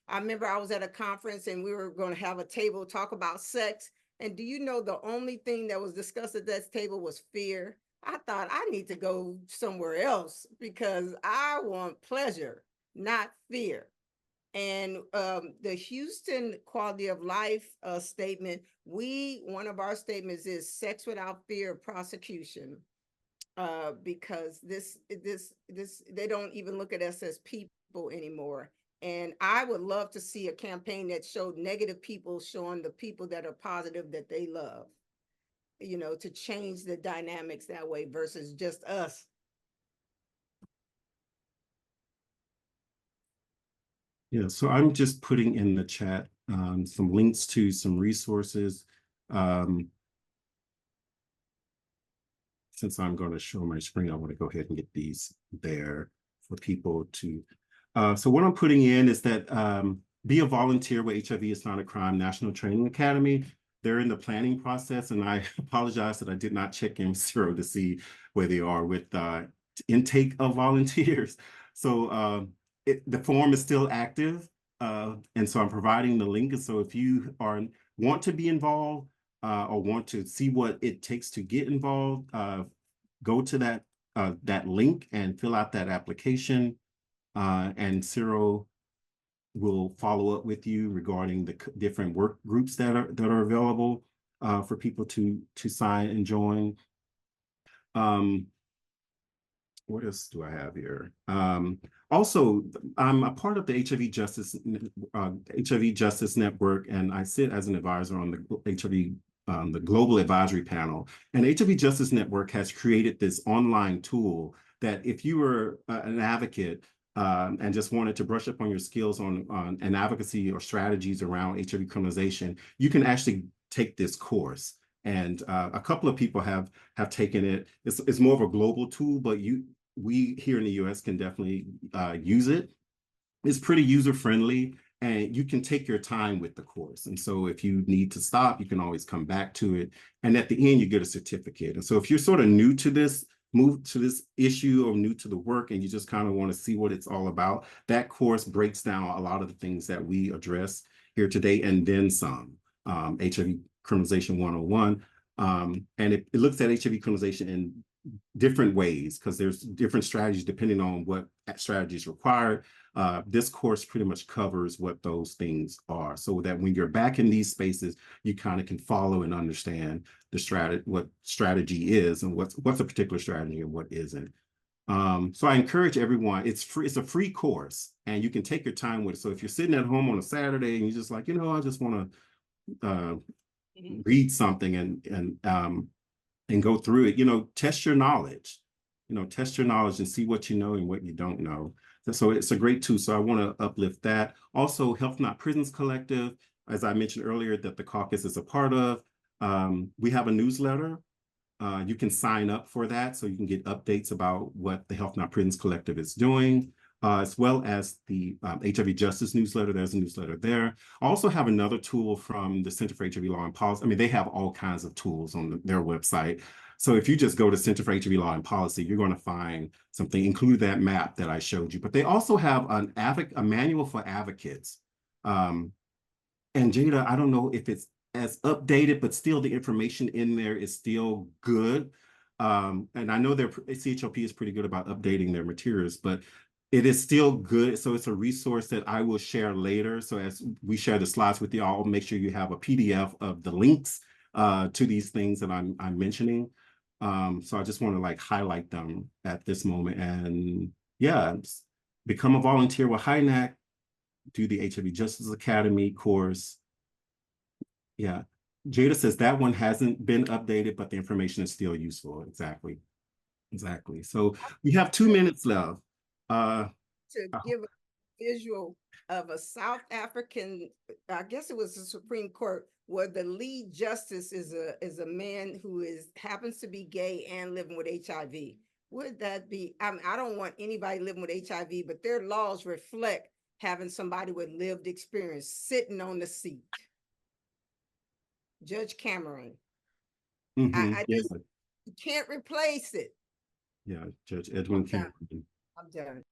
I remember I was at a conference and we were going to have a table talk about sex. And do you know the only thing that was discussed at that table was fear? I thought I need to go somewhere else because I want pleasure, not fear. And the Houston quality of life statement, one of our statements is sex without fear of prosecution. Because they don't even look at us as people anymore. And I would love to see a campaign that showed negative people showing the people that are positive that they love, to change the dynamics that way versus just us. Yeah, so I'm just putting in the chat some links to some resources. Since I'm going to show my screen, I want to go ahead and get these there for people to. So what I'm putting in is that Be a Volunteer with HIV is Not a Crime National Training Academy. They're in the planning process, and I apologize that I did not check in Zero to see where they are with intake of volunteers. So the form is still active, and so I'm providing the link. And so if you want to be involved, or want to see what it takes to get involved, go to that link and fill out that application, and Cyril will follow up with you regarding the different work groups that are available for people to sign and join. What else do I have here? Also, I'm a part of the HIV Justice Network, and I sit as an advisor on the HIV the Global Advisory Panel. And HIV Justice Network has created this online tool that if you were an advocate and just wanted to brush up on your skills on an advocacy or strategies around HIV criminalization, you can actually take this course. And a couple of people have taken it. It's more of a global tool, but we here in the US can definitely use it. It's pretty user-friendly, and you can take your time with the course. And so if you need to stop, you can always come back to it. And at the end, you get a certificate. And so if you're sort of new to this, move to this issue, or new to the work, and you just kind of want to see what it's all about, that course breaks down a lot of the things that we address here today, and then some. HIV Criminalization 101. And it looks at HIV criminalization in different ways, because there's different strategies depending on what strategy is required. This course pretty much covers what those things are, so that when you're back in these spaces, you kind of can follow and understand what strategy is, and what's a particular strategy and what isn't. So I encourage everyone, it's free, it's a free course, and you can take your time with it. So if you're sitting at home on a Saturday and you're just like, I just want to read something and and go through it. Test your knowledge. Test your knowledge and see what you know and what you don't know. So it's a great tool. So I want to uplift that. Also, Health Not Prisons Collective, as I mentioned earlier, that the caucus is a part of. We have a newsletter. You can sign up for that so you can get updates about what the Health Not Prisons Collective is doing, as well as the HIV Justice newsletter. There's a newsletter there. I also have another tool from the Center for HIV Law and Policy. I mean, they have all kinds of tools on their website. So if you just go to Center for HIV Law and Policy, you're going to find something, include that map that I showed you. But they also have a manual for advocates. And Jada, I don't know if it's as updated, but still the information in there is still good. And I know CHLP is pretty good about updating their materials, but it is still good. So it's a resource that I will share later. So as we share the slides with you, I'll make sure you have a PDF of the links to these things that I'm mentioning. So I just want to highlight them at this moment. And yeah, become a volunteer with HINAC, do the HIV Justice Academy course. Yeah. Jada says that one hasn't been updated, but the information is still useful. Exactly. So we have 2 minutes left. To give a visual of a South African, I guess it was the Supreme Court, where the lead justice is a man who happens to be gay and living with HIV. Would that be? I don't want anybody living with HIV, but their laws reflect having somebody with lived experience sitting on the seat. Judge Cameron. I Yeah. just can't replace it. Yeah, Judge Edwin Cameron. I'm done.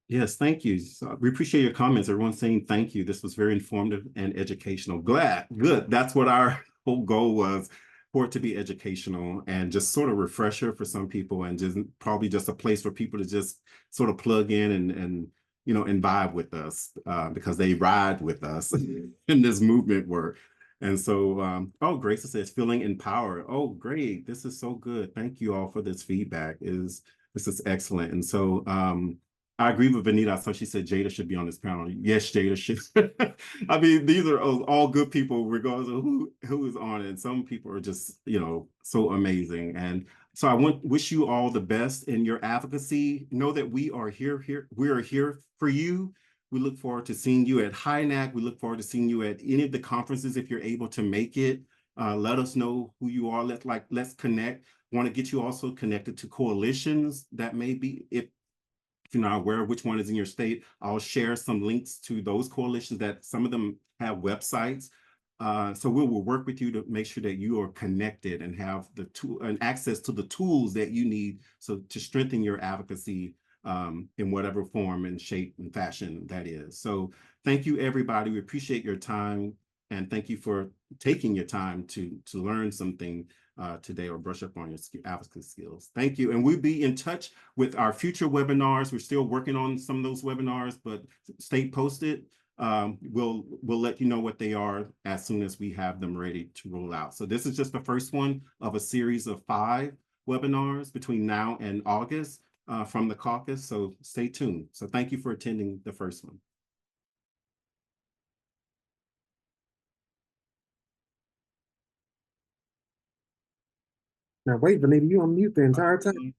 Yes, thank you. So we appreciate your comments. Everyone's saying thank you. This was very informative and educational. Good. That's what our whole goal was, for it to be educational and just sort of refresher for some people, and just probably just a place for people to just sort of plug in and vibe with us because they ride with us in this movement work. And so, Grace says feeling empowered. Oh, great. This is so good. Thank you all for this feedback. This is excellent. And so, I agree with Vanita. So she said Jada should be on this panel. Yes, Jada should. I mean, these are all good people, regardless of who is on it. And some people are just, so amazing. And so I wish you all the best in your advocacy. Know that we are here. We are here for you. We look forward to seeing you at HINAC. We look forward to seeing you at any of the conferences if you're able to make it. Let us know who you are. Let's connect. Want to get you also connected to coalitions that may be, if you're not aware of which one is in your state, I'll share some links to those coalitions that some of them have websites. So we will work with you to make sure that you are connected and have the tool and access to the tools that you need to strengthen your advocacy in whatever form and shape and fashion that is. So thank you, everybody. We appreciate your time, and thank you for taking your time to learn something today or brush up on your advocacy skills. Thank you. And we'll be in touch with our future webinars. We're still working on some of those webinars, but stay posted. We'll let you know what they are as soon as we have them ready to roll out. So this is just the first one of a series of 5 webinars between now and August from the caucus. So stay tuned. So thank you for attending the first one. Now wait, Vanita, you on mute the entire time.